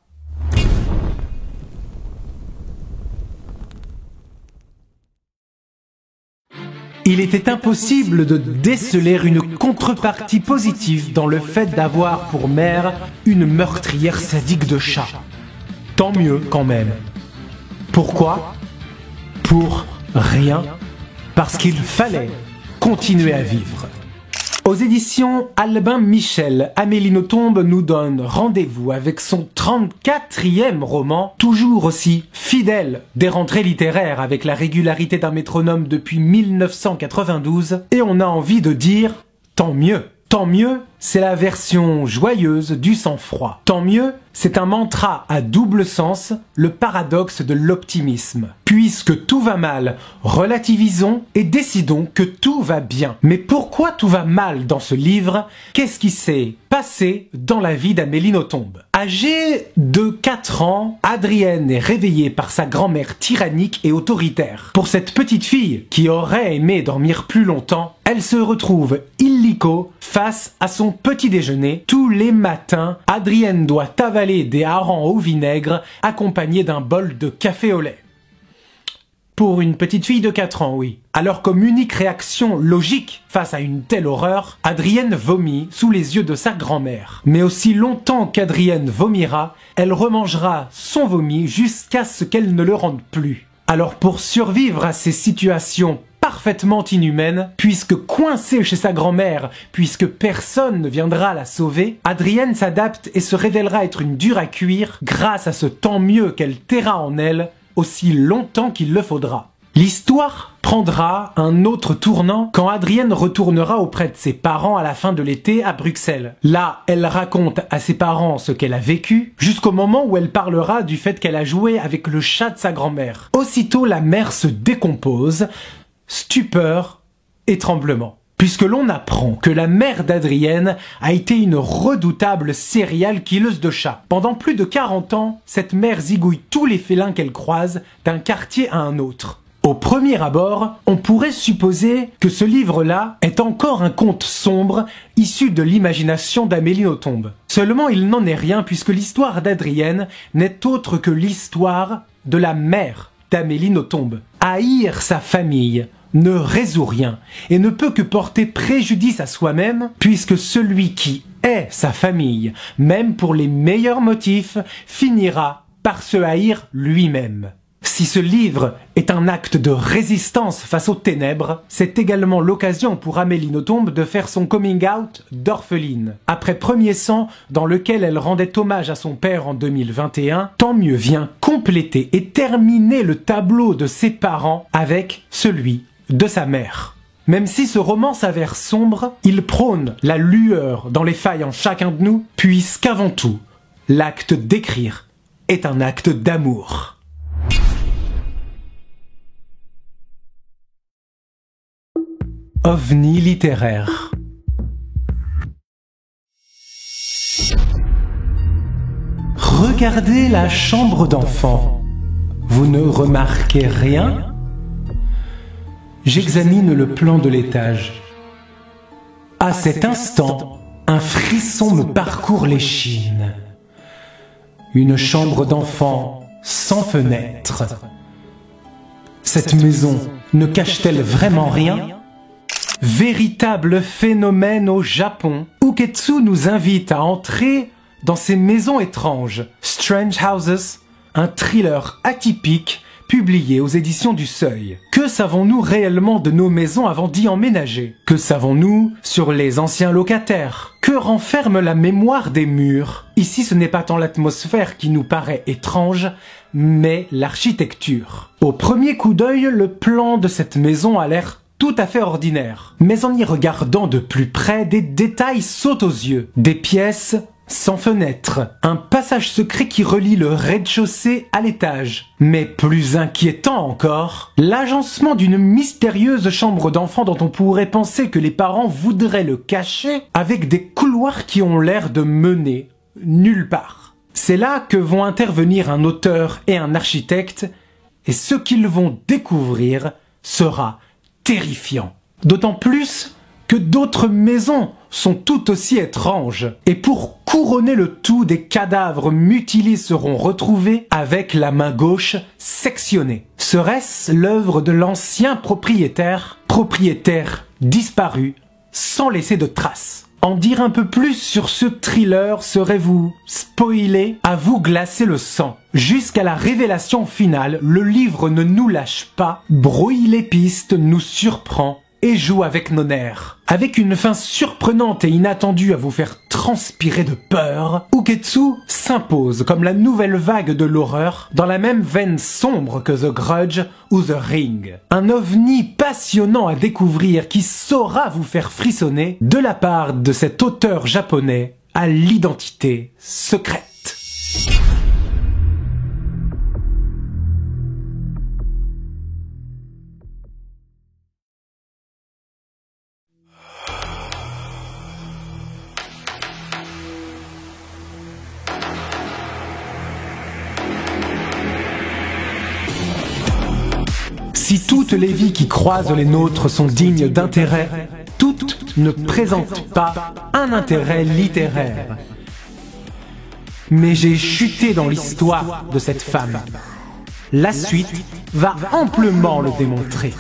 Il était impossible de déceler une contrepartie positive dans le fait d'avoir pour mère une meurtrière sadique de chat. Tant mieux quand même. Pourquoi? Pour rien. Parce qu'il fallait continuer à vivre. Aux éditions Albin Michel, Amélie Nothomb nous donne rendez-vous avec son 34e roman, toujours aussi fidèle des rentrées littéraires avec la régularité d'un métronome depuis 1992, et on a envie de dire tant mieux. Tant mieux, c'est la version joyeuse du sang-froid. Tant mieux, c'est un mantra à double sens, le paradoxe de l'optimisme. Puisque tout va mal, relativisons et décidons que tout va bien. Mais pourquoi tout va mal dans ce livre? Qu'est-ce qui s'est passé dans la vie d'Amélie Nothomb? Âgée de 4 ans, Adrienne est réveillée par sa grand-mère tyrannique et autoritaire. Pour cette petite fille qui aurait aimé dormir plus longtemps, elle se retrouve illico face à son petit déjeuner. Tous les matins, Adrienne doit avaler des harengs au vinaigre accompagnés d'un bol de café au lait. Pour une petite fille de 4 ans, oui. Alors comme unique réaction logique face à une telle horreur, Adrienne vomit sous les yeux de sa grand-mère. Mais aussi longtemps qu'Adrienne vomira, elle remangera son vomi jusqu'à ce qu'elle ne le rende plus. Alors pour survivre à ces situations parfaitement inhumaine, puisque coincée chez sa grand-mère, puisque personne ne viendra la sauver, Adrienne s'adapte et se révélera être une dure à cuire grâce à ce tant mieux qu'elle taira en elle aussi longtemps qu'il le faudra. L'histoire prendra un autre tournant quand Adrienne retournera auprès de ses parents à la fin de l'été à Bruxelles. Là, elle raconte à ses parents ce qu'elle a vécu, jusqu'au moment où elle parlera du fait qu'elle a joué avec le chat de sa grand-mère. Aussitôt, la mère se décompose, stupeur et tremblement, puisque l'on apprend que la mère d'Adrienne a été une redoutable serial killeuse de chats. Pendant plus de 40 ans, cette mère zigouille tous les félins qu'elle croise d'un quartier à un autre. Au premier abord, on pourrait supposer que ce livre-là est encore un conte sombre issu de l'imagination d'Amélie Nothomb. Seulement, il n'en est rien puisque l'histoire d'Adrienne n'est autre que l'histoire de la mère d'Amélie Nothomb. Haïr sa famille ne résout rien et ne peut que porter préjudice à soi-même, puisque celui qui est sa famille, même pour les meilleurs motifs, finira par se haïr lui-même. Si ce livre est un acte de résistance face aux ténèbres, c'est également l'occasion pour Amélie Nothomb de faire son coming out d'orpheline. Après Premier sang, dans lequel elle rendait hommage à son père en 2021, Tant mieux vient compléter et terminer le tableau de ses parents avec celui de sa mère. Même si ce roman s'avère sombre, il prône la lueur dans les failles en chacun de nous, puisqu'avant tout, l'acte d'écrire est un acte d'amour. OVNI littéraire. Regardez la chambre d'enfant. Vous ne remarquez rien ? J'examine le plan de l'étage. À cet instant, un frisson me parcourt l'échine. Une chambre d'enfant sans fenêtre. Cette maison ne cache-t-elle vraiment rien ? Véritable phénomène au Japon, Uketsu nous invite à entrer dans ces maisons étranges. Strange Houses, un thriller atypique publié aux éditions du Seuil. Que savons-nous réellement de nos maisons avant d'y emménager? Que savons-nous sur les anciens locataires? Que renferme la mémoire des murs? Ici, ce n'est pas tant l'atmosphère qui nous paraît étrange, mais l'architecture. Au premier coup d'œil, le plan de cette maison a l'air tout à fait ordinaire. Mais en y regardant de plus près, des détails sautent aux yeux. Des pièces sans fenêtre, un passage secret qui relie le rez-de-chaussée à l'étage. Mais plus inquiétant encore, l'agencement d'une mystérieuse chambre d'enfant dont on pourrait penser que les parents voudraient le cacher, avec des couloirs qui ont l'air de mener nulle part. C'est là que vont intervenir un auteur et un architecte, et ce qu'ils vont découvrir sera terrifiant. D'autant plus que d'autres maisons sont tout aussi étranges. Et pour couronner le tout, des cadavres mutilés seront retrouvés avec la main gauche sectionnée. Serait-ce l'œuvre de l'ancien propriétaire disparu sans laisser de traces? En dire un peu plus sur ce thriller serait vous spoiler, à vous glacer le sang. Jusqu'à la révélation finale, le livre ne nous lâche pas, brouille les pistes, nous surprend et joue avec nos nerfs. Avec une fin surprenante et inattendue à vous faire transpirer de peur, Ugetsu s'impose comme la nouvelle vague de l'horreur dans la même veine sombre que The Grudge ou The Ring. Un ovni passionnant à découvrir qui saura vous faire frissonner de la part de cet auteur japonais à l'identité secrète. Si toutes les vies qui croisent les nôtres sont dignes d'intérêt, toutes ne présentent pas un intérêt littéraire. Mais j'ai chuté dans l'histoire de cette femme. La suite va amplement le démontrer.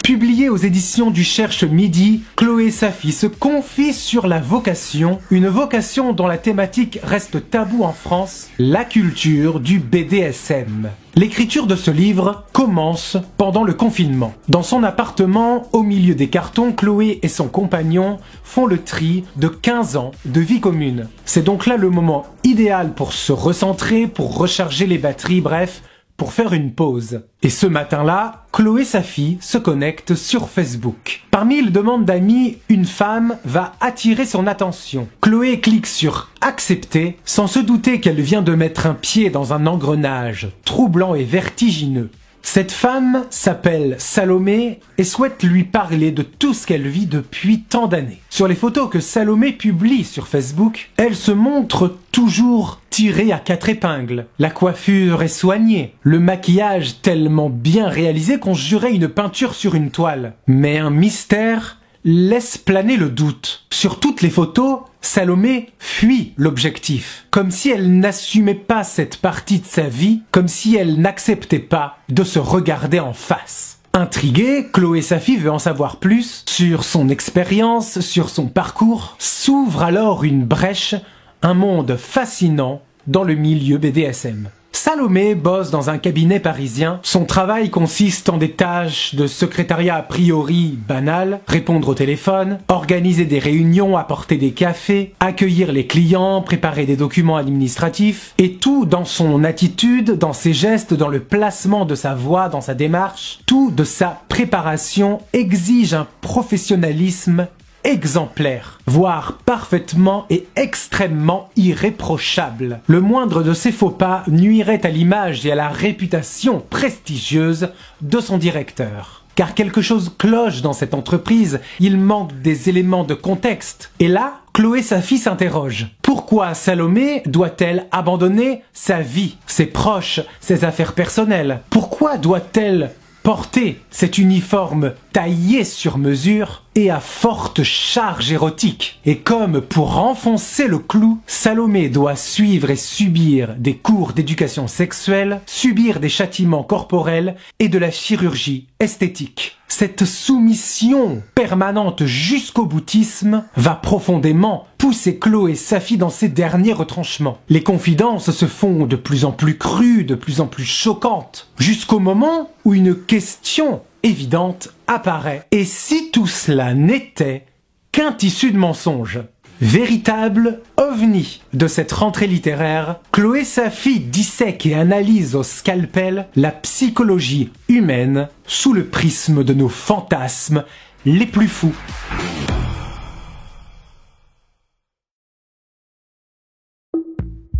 Publiée aux éditions du Cherche Midi, Chloé Safi se confie sur la vocation, une vocation dont la thématique reste taboue en France, la culture du BDSM. L'écriture de ce livre commence pendant le confinement. Dans son appartement, au milieu des cartons, Chloé et son compagnon font le tri de 15 ans de vie commune. C'est donc là le moment idéal pour se recentrer, pour recharger les batteries, bref, pour faire une pause. Et ce matin-là, Chloé Safi se connecte sur Facebook. Parmi les demandes d'amis, une femme va attirer son attention. Chloé clique sur « Accepter » sans se douter qu'elle vient de mettre un pied dans un engrenage troublant et vertigineux. Cette femme s'appelle Salomé et souhaite lui parler de tout ce qu'elle vit depuis tant d'années. Sur les photos que Salomé publie sur Facebook, elle se montre toujours tirée à 4 épingles. La coiffure est soignée, le maquillage tellement bien réalisé qu'on jurait une peinture sur une toile. Mais un mystère laisse planer le doute. Sur toutes les photos, Salomé fuit l'objectif, comme si elle n'assumait pas cette partie de sa vie, comme si elle n'acceptait pas de se regarder en face. Intriguée, Chloé Safi veut en savoir plus sur son expérience, sur son parcours. S'ouvre alors une brèche, un monde fascinant dans le milieu BDSM. Salomé bosse dans un cabinet parisien. Son travail consiste en des tâches de secrétariat a priori banales, répondre au téléphone, organiser des réunions, apporter des cafés, accueillir les clients, préparer des documents administratifs, et tout dans son attitude, dans ses gestes, dans le placement de sa voix, dans sa démarche. Tout de sa préparation exige un professionnalisme exemplaire, voire parfaitement et extrêmement irréprochable. Le moindre de ses faux pas nuirait à l'image et à la réputation prestigieuse de son directeur. Car quelque chose cloche dans cette entreprise, il manque des éléments de contexte. Et là, Chloé Safi s'interroge. Pourquoi Salomé doit-elle abandonner sa vie, ses proches, ses affaires personnelles? Pourquoi doit-elle porter cet uniforme taillé sur mesure et à forte charge érotique? Et comme pour enfoncer le clou, Salomé doit suivre et subir des cours d'éducation sexuelle, subir des châtiments corporels et de la chirurgie esthétique. Cette soumission permanente jusqu'au boutisme va profondément pousser Chloé Safi dans ses derniers retranchements. Les confidences se font de plus en plus crues, de plus en plus choquantes, jusqu'au moment où une question évidente apparaît. Et si tout cela n'était qu'un tissu de mensonges? Véritable ovni de cette rentrée littéraire, Chloé Safi dissèque et analyse au scalpel la psychologie humaine sous le prisme de nos fantasmes les plus fous.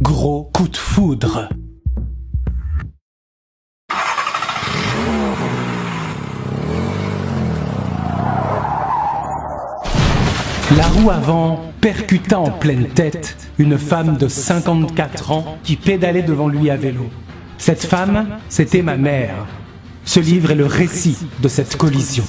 gros coup de foudre. La roue avant percuta en pleine tête une femme de 54 ans qui pédalait devant lui à vélo. Cette femme, c'était ma mère. Ce livre est le récit de cette collision.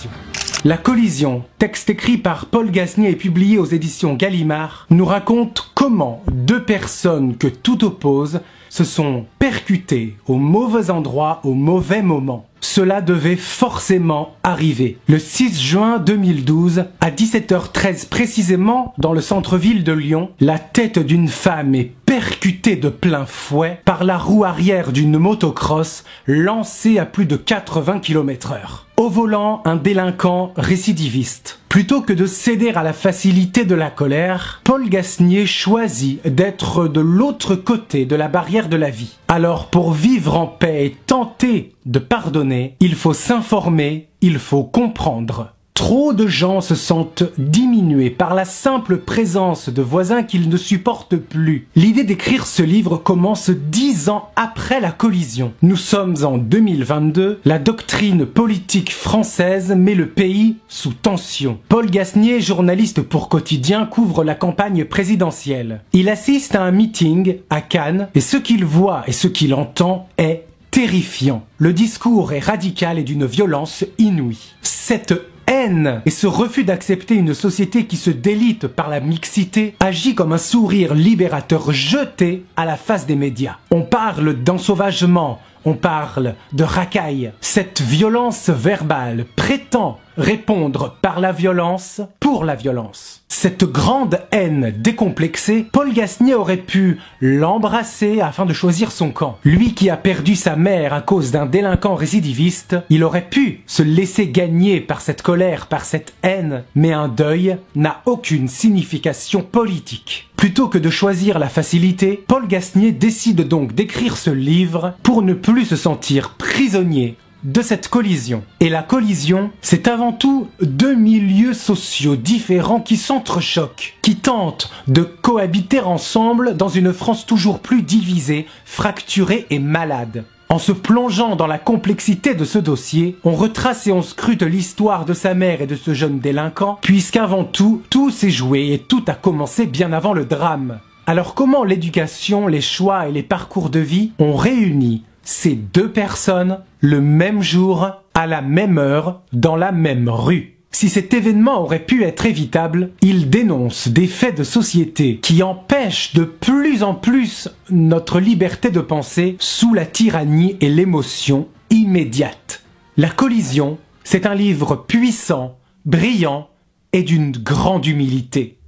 La collision, texte écrit par Paul Gasnier et publié aux éditions Gallimard, nous raconte comment deux personnes que tout oppose se sont percutées au mauvais endroit au mauvais moment. Cela devait forcément arriver. Le 6 juin 2012, à 17h13 précisément, dans le centre-ville de Lyon, la tête d'une femme est percutée de plein fouet par la roue arrière d'une motocross lancée à plus de 80 km/h. Au volant, un délinquant récidiviste. Plutôt que de céder à la facilité de la colère, Paul Gasnier choisit d'être de l'autre côté de la barrière de la vie. Alors pour vivre en paix et tenter de pardonner, il faut s'informer, il faut comprendre. Trop de gens se sentent diminués par la simple présence de voisins qu'ils ne supportent plus. L'idée d'écrire ce livre commence 10 ans après la collision. Nous sommes en 2022, la doctrine politique française met le pays sous tension. Paul Gasnier, journaliste pour Quotidien, couvre la campagne présidentielle. Il assiste à un meeting à Cannes et ce qu'il voit et ce qu'il entend est terrifiant. Le discours est radical et d'une violence inouïe. Cette haine et ce refus d'accepter une société qui se délite par la mixité agit comme un sourire libérateur jeté à la face des médias. On parle d'ensauvagement, on parle de racaille. Cette violence verbale prétend répondre par la violence pour la violence. Cette grande haine décomplexée, Paul Gasnier aurait pu l'embrasser afin de choisir son camp. Lui qui a perdu sa mère à cause d'un délinquant récidiviste, il aurait pu se laisser gagner par cette colère, par cette haine, mais un deuil n'a aucune signification politique. Plutôt que de choisir la facilité, Paul Gasnier décide donc d'écrire ce livre pour ne plus se sentir prisonnier de cette collision. Et la collision, c'est avant tout deux milieux sociaux différents qui s'entrechoquent, qui tentent de cohabiter ensemble dans une France toujours plus divisée, fracturée et malade. En se plongeant dans la complexité de ce dossier, on retrace et on scrute l'histoire de sa mère et de ce jeune délinquant, puisqu'avant tout, tout s'est joué et tout a commencé bien avant le drame. Alors comment l'éducation, les choix et les parcours de vie ont réuni ces deux personnes le même jour, à la même heure, dans la même rue? Si cet événement aurait pu être évitable, il dénonce des faits de société qui empêchent de plus en plus notre liberté de penser sous la tyrannie et l'émotion immédiate. La collision, c'est un livre puissant, brillant et d'une grande humilité.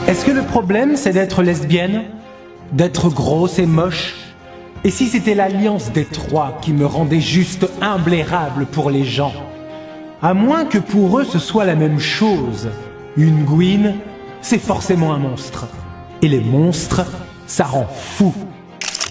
Est-ce que le problème, c'est d'être lesbienne? D'être grosse et moche? Et si c'était l'alliance des trois qui me rendait juste imblairable pour les gens? À moins que pour eux ce soit la même chose. Une gouine, c'est forcément un monstre. Et les monstres, ça rend fou.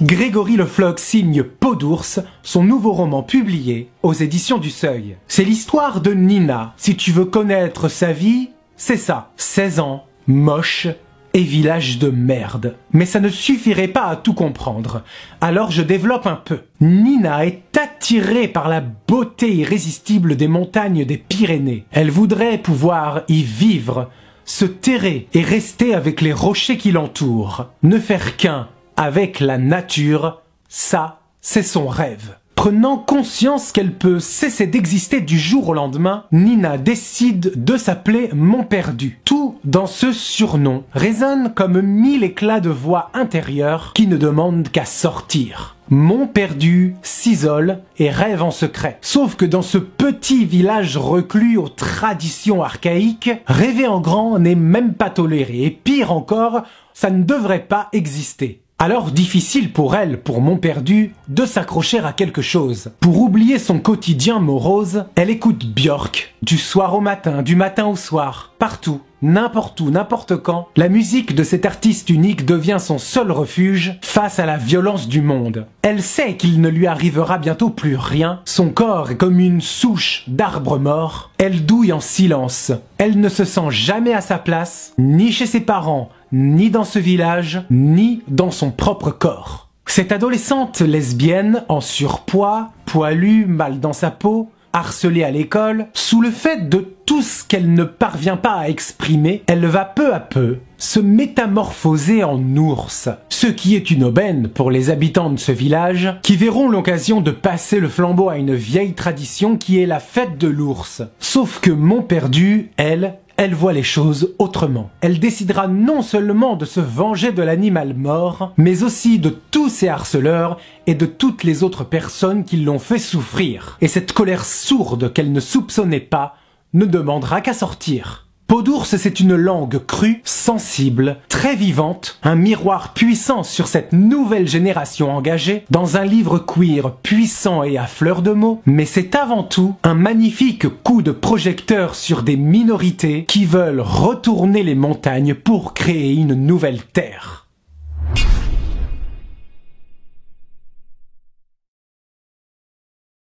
Grégory Le Floch signe Peau d'ours, son nouveau roman publié aux éditions du Seuil. C'est l'histoire de Nina. Si tu veux connaître sa vie, c'est ça. 16 ans, moche et village de merde. Mais ça ne suffirait pas à tout comprendre. Alors je développe un peu. Nina est attirée par la beauté irrésistible des montagnes des Pyrénées. Elle voudrait pouvoir y vivre, se terrer et rester avec les rochers qui l'entourent. Ne faire qu'un avec la nature, ça, c'est son rêve. Prenant conscience qu'elle peut cesser d'exister du jour au lendemain, Nina décide de s'appeler Montperdu. Tout dans ce surnom résonne comme 1000 éclats de voix intérieure qui ne demandent qu'à sortir. Montperdu s'isole et rêve en secret. Sauf que dans ce petit village reclus aux traditions archaïques, rêver en grand n'est même pas toléré. Et pire encore, ça ne devrait pas exister. Alors difficile pour elle, pour Montperdu, de s'accrocher à quelque chose. Pour oublier son quotidien morose, elle écoute Björk, du soir au matin, du matin au soir, partout, n'importe où, n'importe quand. La musique de cet artiste unique devient son seul refuge face à la violence du monde. Elle sait qu'il ne lui arrivera bientôt plus rien, son corps est comme une souche d'arbre mort. Elle douille en silence, elle ne se sent jamais à sa place, ni chez ses parents, ni dans ce village, ni dans son propre corps. Cette adolescente lesbienne, en surpoids, poilue, mal dans sa peau, harcelée à l'école, sous le fait de tout ce qu'elle ne parvient pas à exprimer, elle va peu à peu se métamorphoser en ours. Ce qui est une aubaine pour les habitants de ce village, qui verront l'occasion de passer le flambeau à une vieille tradition qui est la fête de l'ours. Sauf que Montperdu, elle voit les choses autrement. Elle décidera non seulement de se venger de l'animal mort, mais aussi de tous ses harceleurs et de toutes les autres personnes qui l'ont fait souffrir. Et cette colère sourde qu'elle ne soupçonnait pas ne demandera qu'à sortir. Peau d'ours, c'est une langue crue, sensible, très vivante, un miroir puissant sur cette nouvelle génération engagée, dans un livre queer puissant et à fleur de mots, mais c'est avant tout un magnifique coup de projecteur sur des minorités qui veulent retourner les montagnes pour créer une nouvelle terre.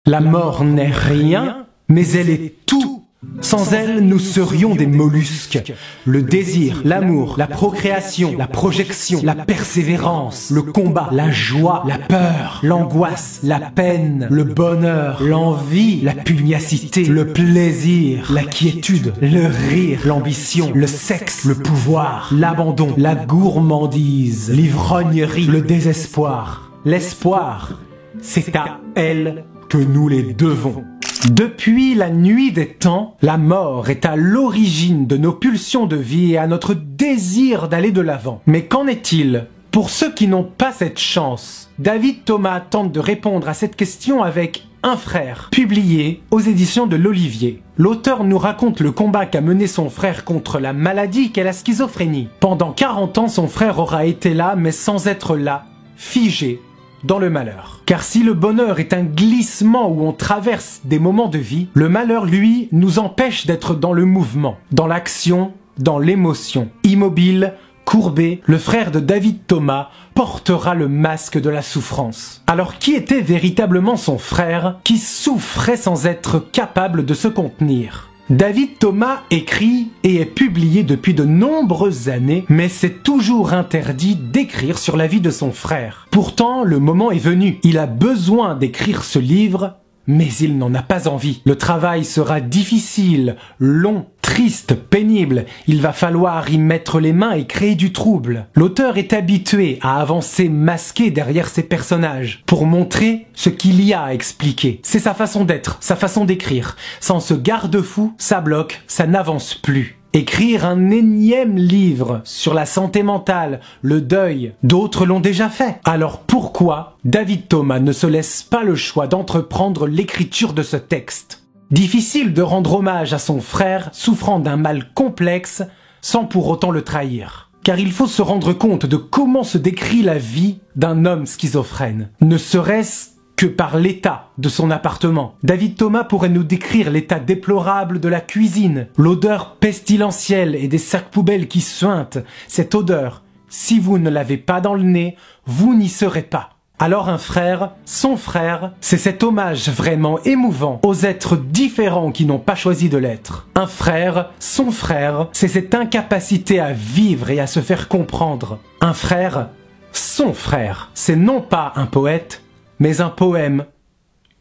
La mort n'est rien, mais elle est tout. Sans elle, nous serions des mollusques. Le désir, l'amour, la procréation, la projection, la persévérance, le combat, la joie, la peur, l'angoisse, la peine, le bonheur, l'envie, la pugnacité, le plaisir, la quiétude, le rire, l'ambition, le sexe, le pouvoir, l'abandon, la gourmandise, l'ivrognerie, le désespoir, l'espoir. C'est à elle que nous les devons. Depuis la nuit des temps, la mort est à l'origine de nos pulsions de vie et à notre désir d'aller de l'avant. Mais qu'en est-il pour ceux qui n'ont pas cette chance? David Thomas tente de répondre à cette question avec Un frère, publié aux éditions de l'Olivier. L'auteur nous raconte le combat qu'a mené son frère contre la maladie qu'est la schizophrénie. Pendant 40 ans, son frère aura été là, mais sans être là, figé dans le malheur. Car si le bonheur est un glissement où on traverse des moments de vie, le malheur, lui, nous empêche d'être dans le mouvement, dans l'action, dans l'émotion. Immobile, courbé, le frère de David Thomas portera le masque de la souffrance. Alors qui était véritablement son frère qui souffrait sans être capable de se contenir ? David Thomas écrit et est publié depuis de nombreuses années, mais c'est toujours interdit d'écrire sur la vie de son frère. Pourtant, le moment est venu. Il a besoin d'écrire ce livre, mais il n'en a pas envie. Le travail sera difficile, long, triste, pénible. Il va falloir y mettre les mains et créer du trouble. L'auteur est habitué à avancer masqué derrière ses personnages pour montrer ce qu'il y a à expliquer. C'est sa façon d'être, sa façon d'écrire. Sans ce garde-fou, ça bloque, ça n'avance plus. Écrire un énième livre sur la santé mentale, le deuil, d'autres l'ont déjà fait. Alors pourquoi David Thomas ne se laisse pas le choix d'entreprendre l'écriture de ce texte ? Difficile de rendre hommage à son frère souffrant d'un mal complexe sans pour autant le trahir. Car il faut se rendre compte de comment se décrit la vie d'un homme schizophrène. Ne serait-ce que par l'état de son appartement. David Thomas pourrait nous décrire l'état déplorable de la cuisine, l'odeur pestilentielle et des sacs poubelles qui suintent. Cette odeur, si vous ne l'avez pas dans le nez, vous n'y serez pas. Alors un frère, son frère, c'est cet hommage vraiment émouvant aux êtres différents qui n'ont pas choisi de l'être. Un frère, son frère, c'est cette incapacité à vivre et à se faire comprendre. Un frère, son frère, c'est non pas un poète, mais un poème,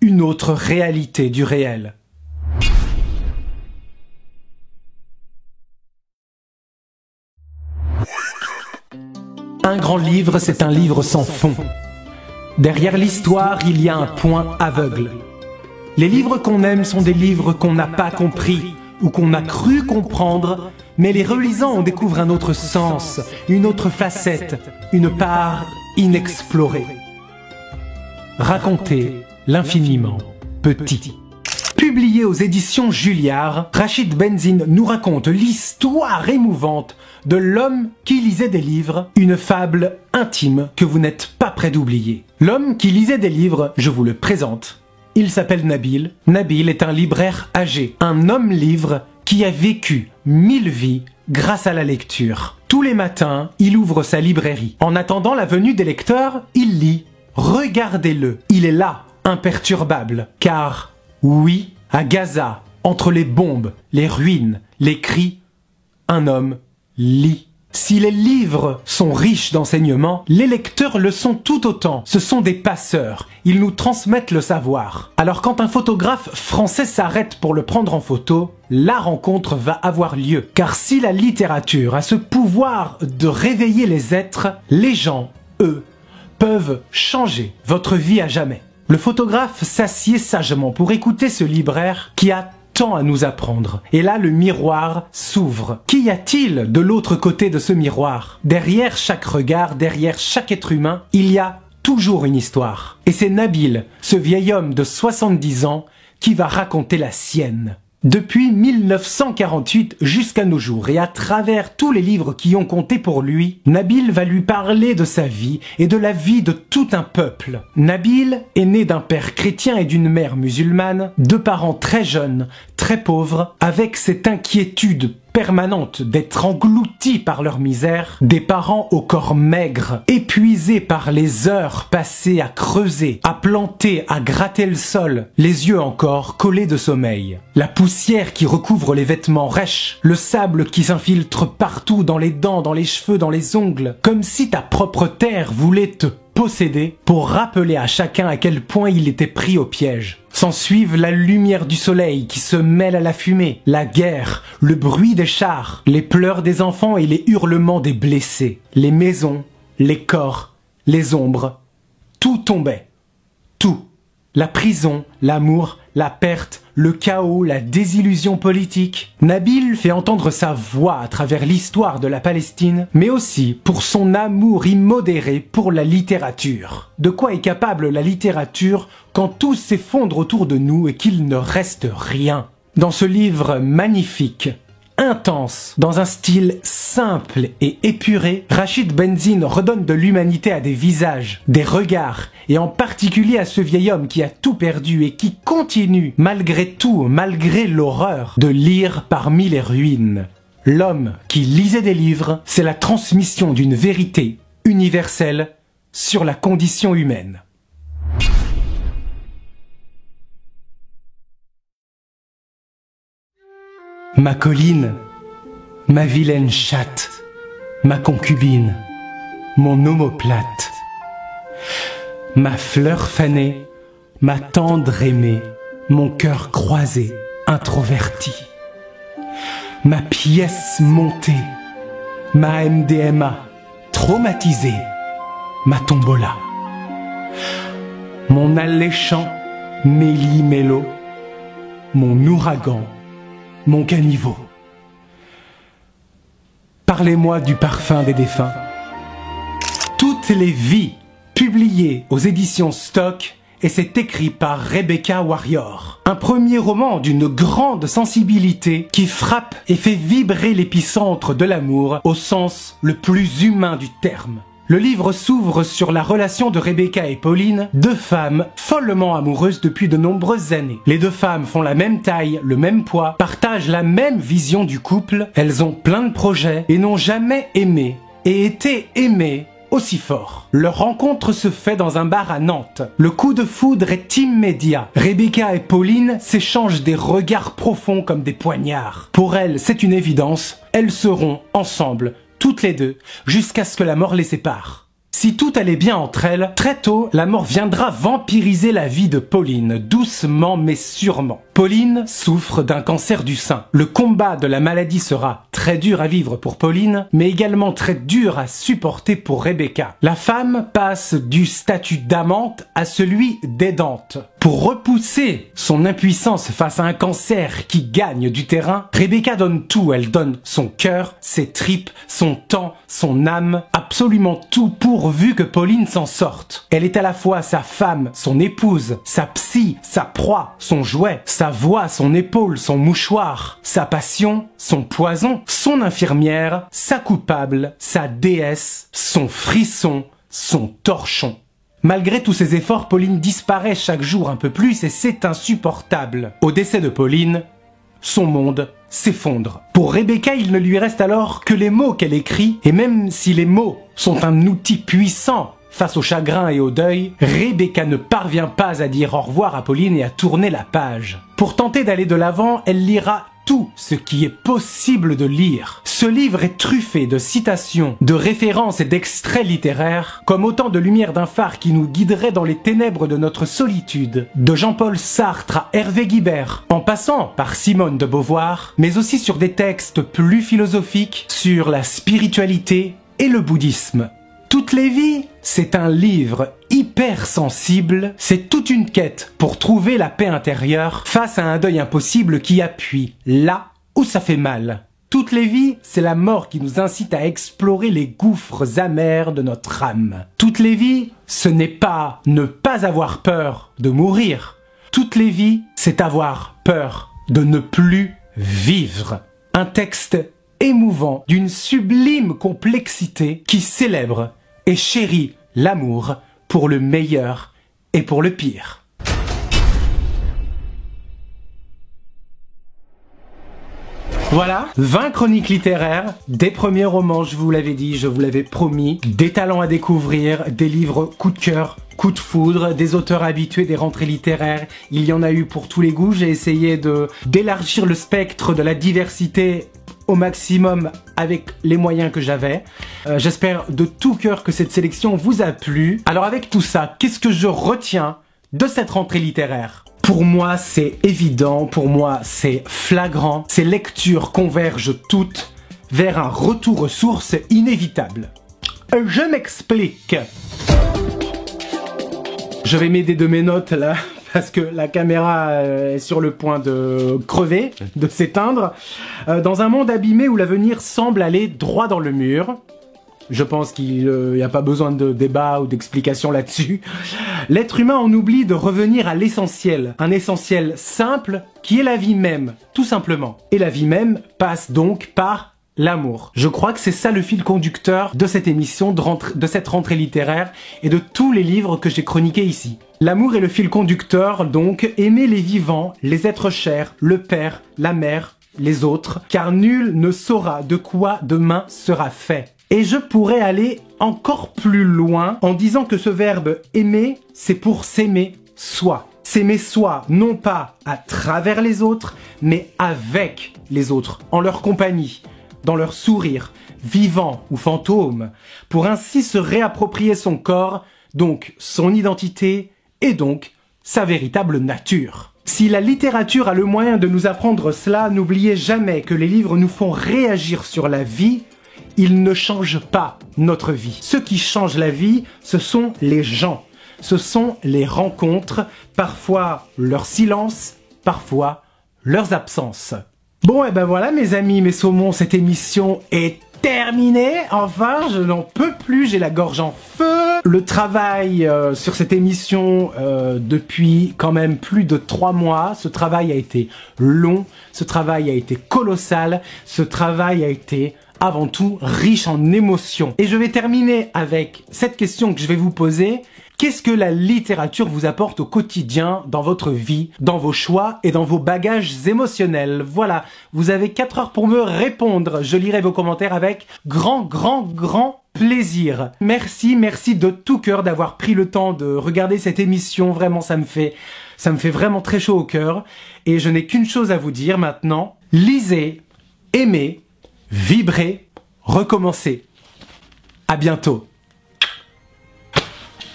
une autre réalité du réel. Un grand livre, c'est un livre sans fond. Derrière l'histoire, il y a un point aveugle. Les livres qu'on aime sont des livres qu'on n'a pas compris ou qu'on a cru comprendre, mais les relisant, on découvre un autre sens, une autre facette, une part inexplorée. Raconter l'infiniment petit. Publié Publié aux éditions Julliard, Rachid Benzine nous raconte l'histoire émouvante de l'homme qui lisait des livres, une fable intime que vous n'êtes pas près d'oublier. L'homme qui lisait des livres, je vous le présente. Il s'appelle Nabil. Nabil est un libraire âgé, un homme-livre qui a vécu 1000 vies grâce à la lecture. Tous les matins, il ouvre sa librairie. En attendant la venue des lecteurs, il lit. Regardez-le, il est là, imperturbable. Car, oui, à Gaza, entre les bombes, les ruines, les cris, un homme lit. Si les livres sont riches d'enseignements, les lecteurs le sont tout autant. Ce sont des passeurs. Ils nous transmettent le savoir. Alors quand un photographe français s'arrête pour le prendre en photo, la rencontre va avoir lieu. Car si la littérature a ce pouvoir de réveiller les êtres, les gens, eux, peuvent changer votre vie à jamais. Le photographe s'assied sagement pour écouter ce libraire qui a tant à nous apprendre. Et là, le miroir s'ouvre. Qu'y a-t-il de l'autre côté de ce miroir? Derrière chaque regard, derrière chaque être humain, il y a toujours une histoire. Et c'est Nabil, ce vieil homme de 70 ans, qui va raconter la sienne. Depuis 1948 jusqu'à nos jours, et à travers tous les livres qui ont compté pour lui, Nabil va lui parler de sa vie et de la vie de tout un peuple. Nabil est né d'un père chrétien et d'une mère musulmane, deux parents très jeunes, très pauvres, avec cette inquiétude permanente d'être engloutis par leur misère, des parents au corps maigre, épuisés par les heures passées à creuser, à planter, à gratter le sol, les yeux encore collés de sommeil. La poussière qui recouvre les vêtements rêches, le sable qui s'infiltre partout dans les dents, dans les cheveux, dans les ongles, comme si ta propre terre voulait te posséder pour rappeler à chacun à quel point il était pris au piège. S'ensuivent la lumière du soleil qui se mêle à la fumée, la guerre, le bruit des chars, les pleurs des enfants et les hurlements des blessés, les maisons, les corps, les ombres. Tout tombait. Tout. La prison, l'amour, la perte, le chaos, la désillusion politique. Nabil fait entendre sa voix à travers l'histoire de la Palestine, mais aussi pour son amour immodéré pour la littérature. De quoi est capable la littérature quand tout s'effondre autour de nous et qu'il ne reste rien? Dans ce livre magnifique, intense, dans un style simple et épuré, Rachid Benzine redonne de l'humanité à des visages, des regards, et en particulier à ce vieil homme qui a tout perdu et qui continue, malgré tout, malgré l'horreur, de lire parmi les ruines. L'homme qui lisait des livres, c'est la transmission d'une vérité universelle sur la condition humaine. Ma colline, ma vilaine chatte, ma concubine, mon omoplate, ma fleur fanée, ma tendre aimée, mon cœur croisé, introverti, ma pièce montée, ma MDMA, traumatisée, ma tombola, mon alléchant méli-mélo, mon ouragan, mon caniveau. Parlez-moi du parfum des défunts. Toutes les vies, publiées aux éditions Stock, et c'est écrit par Rebecca Warrior. Un premier roman d'une grande sensibilité qui frappe et fait vibrer l'épicentre de l'amour au sens le plus humain du terme. Le livre s'ouvre sur la relation de Rebecca et Pauline, deux femmes follement amoureuses depuis de nombreuses années. Les deux femmes font la même taille, le même poids, partagent la même vision du couple, elles ont plein de projets et n'ont jamais aimé et été aimées aussi fort. Leur rencontre se fait dans un bar à Nantes. Le coup de foudre est immédiat. Rebecca et Pauline s'échangent des regards profonds comme des poignards. Pour elles, c'est une évidence, elles seront ensemble, toutes les deux, jusqu'à ce que la mort les sépare. Si tout allait bien entre elles, très tôt, la mort viendra vampiriser la vie de Pauline, doucement mais sûrement. Pauline souffre d'un cancer du sein. Le combat de la maladie sera très dur à vivre pour Pauline, mais également très dur à supporter pour Rebecca. La femme passe du statut d'amante à celui d'aidante. Pour repousser son impuissance face à un cancer qui gagne du terrain, Rebecca donne tout. Elle donne son cœur, ses tripes, son temps, son âme, absolument tout pourvu que Pauline s'en sorte. Elle est à la fois sa femme, son épouse, sa psy, sa proie, son jouet, sa voix, son épaule, son mouchoir, sa passion, son poison, son infirmière, sa coupable, sa déesse, son frisson, son torchon. Malgré tous ses efforts, Pauline disparaît chaque jour un peu plus et c'est insupportable. Au décès de Pauline, son monde s'effondre. Pour Rebecca, il ne lui reste alors que les mots qu'elle écrit, et même si les mots sont un outil puissant face au chagrin et au deuil, Rebecca ne parvient pas à dire au revoir à Pauline et à tourner la page. Pour tenter d'aller de l'avant, elle lira tout ce qui est possible de lire. Ce livre est truffé de citations, de références et d'extraits littéraires, comme autant de lumières d'un phare qui nous guiderait dans les ténèbres de notre solitude. De Jean-Paul Sartre à Hervé Guibert, en passant par Simone de Beauvoir, mais aussi sur des textes plus philosophiques, sur la spiritualité et le bouddhisme. Toutes les vies, c'est un livre hyper sensible, c'est toute une quête pour trouver la paix intérieure face à un deuil impossible qui appuie là où ça fait mal. Toutes les vies, c'est la mort qui nous incite à explorer les gouffres amers de notre âme. Toutes les vies, ce n'est pas ne pas avoir peur de mourir. Toutes les vies, c'est avoir peur de ne plus vivre. Un texte émouvant d'une sublime complexité qui célèbre et chérit l'amour pour le meilleur et pour le pire. Voilà, 20 chroniques littéraires, des premiers romans, je vous l'avais dit, je vous l'avais promis, des talents à découvrir, des livres coup de cœur, coup de foudre, des auteurs habitués des rentrées littéraires, il y en a eu pour tous les goûts, j'ai essayé d'élargir le spectre de la diversité au maximum avec les moyens que j'avais. J'espère de tout cœur que cette sélection vous a plu. Alors avec tout ça, qu'est-ce que je retiens de cette rentrée littéraire ? Pour moi, c'est évident, pour moi, c'est flagrant. Ces lectures convergent toutes vers un retour aux sources inévitable. Je m'explique. Je vais m'aider de mes notes là, parce que la caméra est sur le point de crever, de s'éteindre. Dans un monde abîmé où l'avenir semble aller droit dans le mur, je pense qu'il n'y a pas besoin de débat ou d'explication là-dessus, l'être humain en oublie de revenir à l'essentiel. Un essentiel simple qui est la vie même, tout simplement. Et la vie même passe donc par l'amour. Je crois que c'est ça le fil conducteur de cette émission, de cette rentrée littéraire et de tous les livres que j'ai chroniqués ici. L'amour est le fil conducteur, donc aimer les vivants, les êtres chers, le père, la mère, les autres, car nul ne saura de quoi demain sera fait. Et je pourrais aller encore plus loin en disant que ce verbe aimer, c'est pour s'aimer soi. S'aimer soi, non pas à travers les autres, mais avec les autres, en leur compagnie, dans leur sourire, vivant ou fantôme, pour ainsi se réapproprier son corps, donc son identité et donc sa véritable nature. Si la littérature a le moyen de nous apprendre cela, n'oubliez jamais que les livres nous font réagir sur la vie. Ils ne changent pas notre vie. Ce qui change la vie, ce sont les gens. Ce sont les rencontres, parfois leur silence, parfois leurs absences. Bon, et ben voilà mes amis, mes saumons, cette émission est terminée. Enfin, je n'en peux plus, j'ai la gorge en feu. Le travail sur cette émission depuis quand même plus de 3 mois, ce travail a été long, ce travail a été colossal, ce travail a été avant tout riche en émotions. Et je vais terminer avec cette question que je vais vous poser. Qu'est-ce que la littérature vous apporte au quotidien, dans votre vie, dans vos choix et dans vos bagages émotionnels? Voilà, vous avez 4 heures pour me répondre. Je lirai vos commentaires avec grand plaisir. Merci de tout cœur d'avoir pris le temps de regarder cette émission. Vraiment, ça me fait vraiment très chaud au cœur. Et je n'ai qu'une chose à vous dire maintenant. Lisez, aimez, vibrez, recommencez. À bientôt.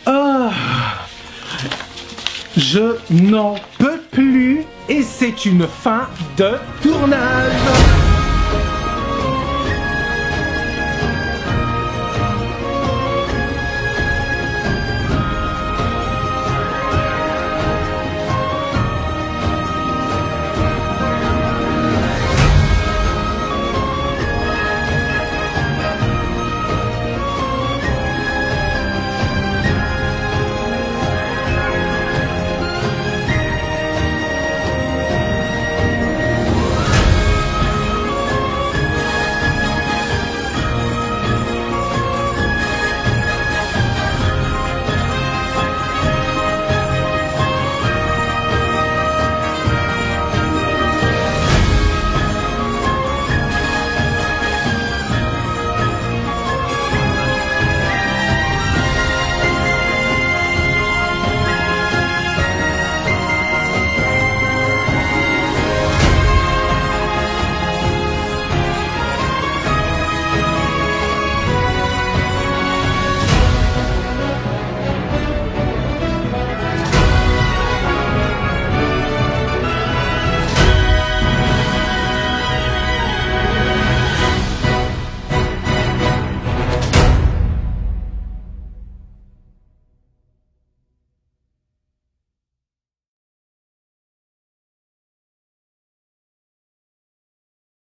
Oh, je n'en peux plus et c'est une fin de tournage.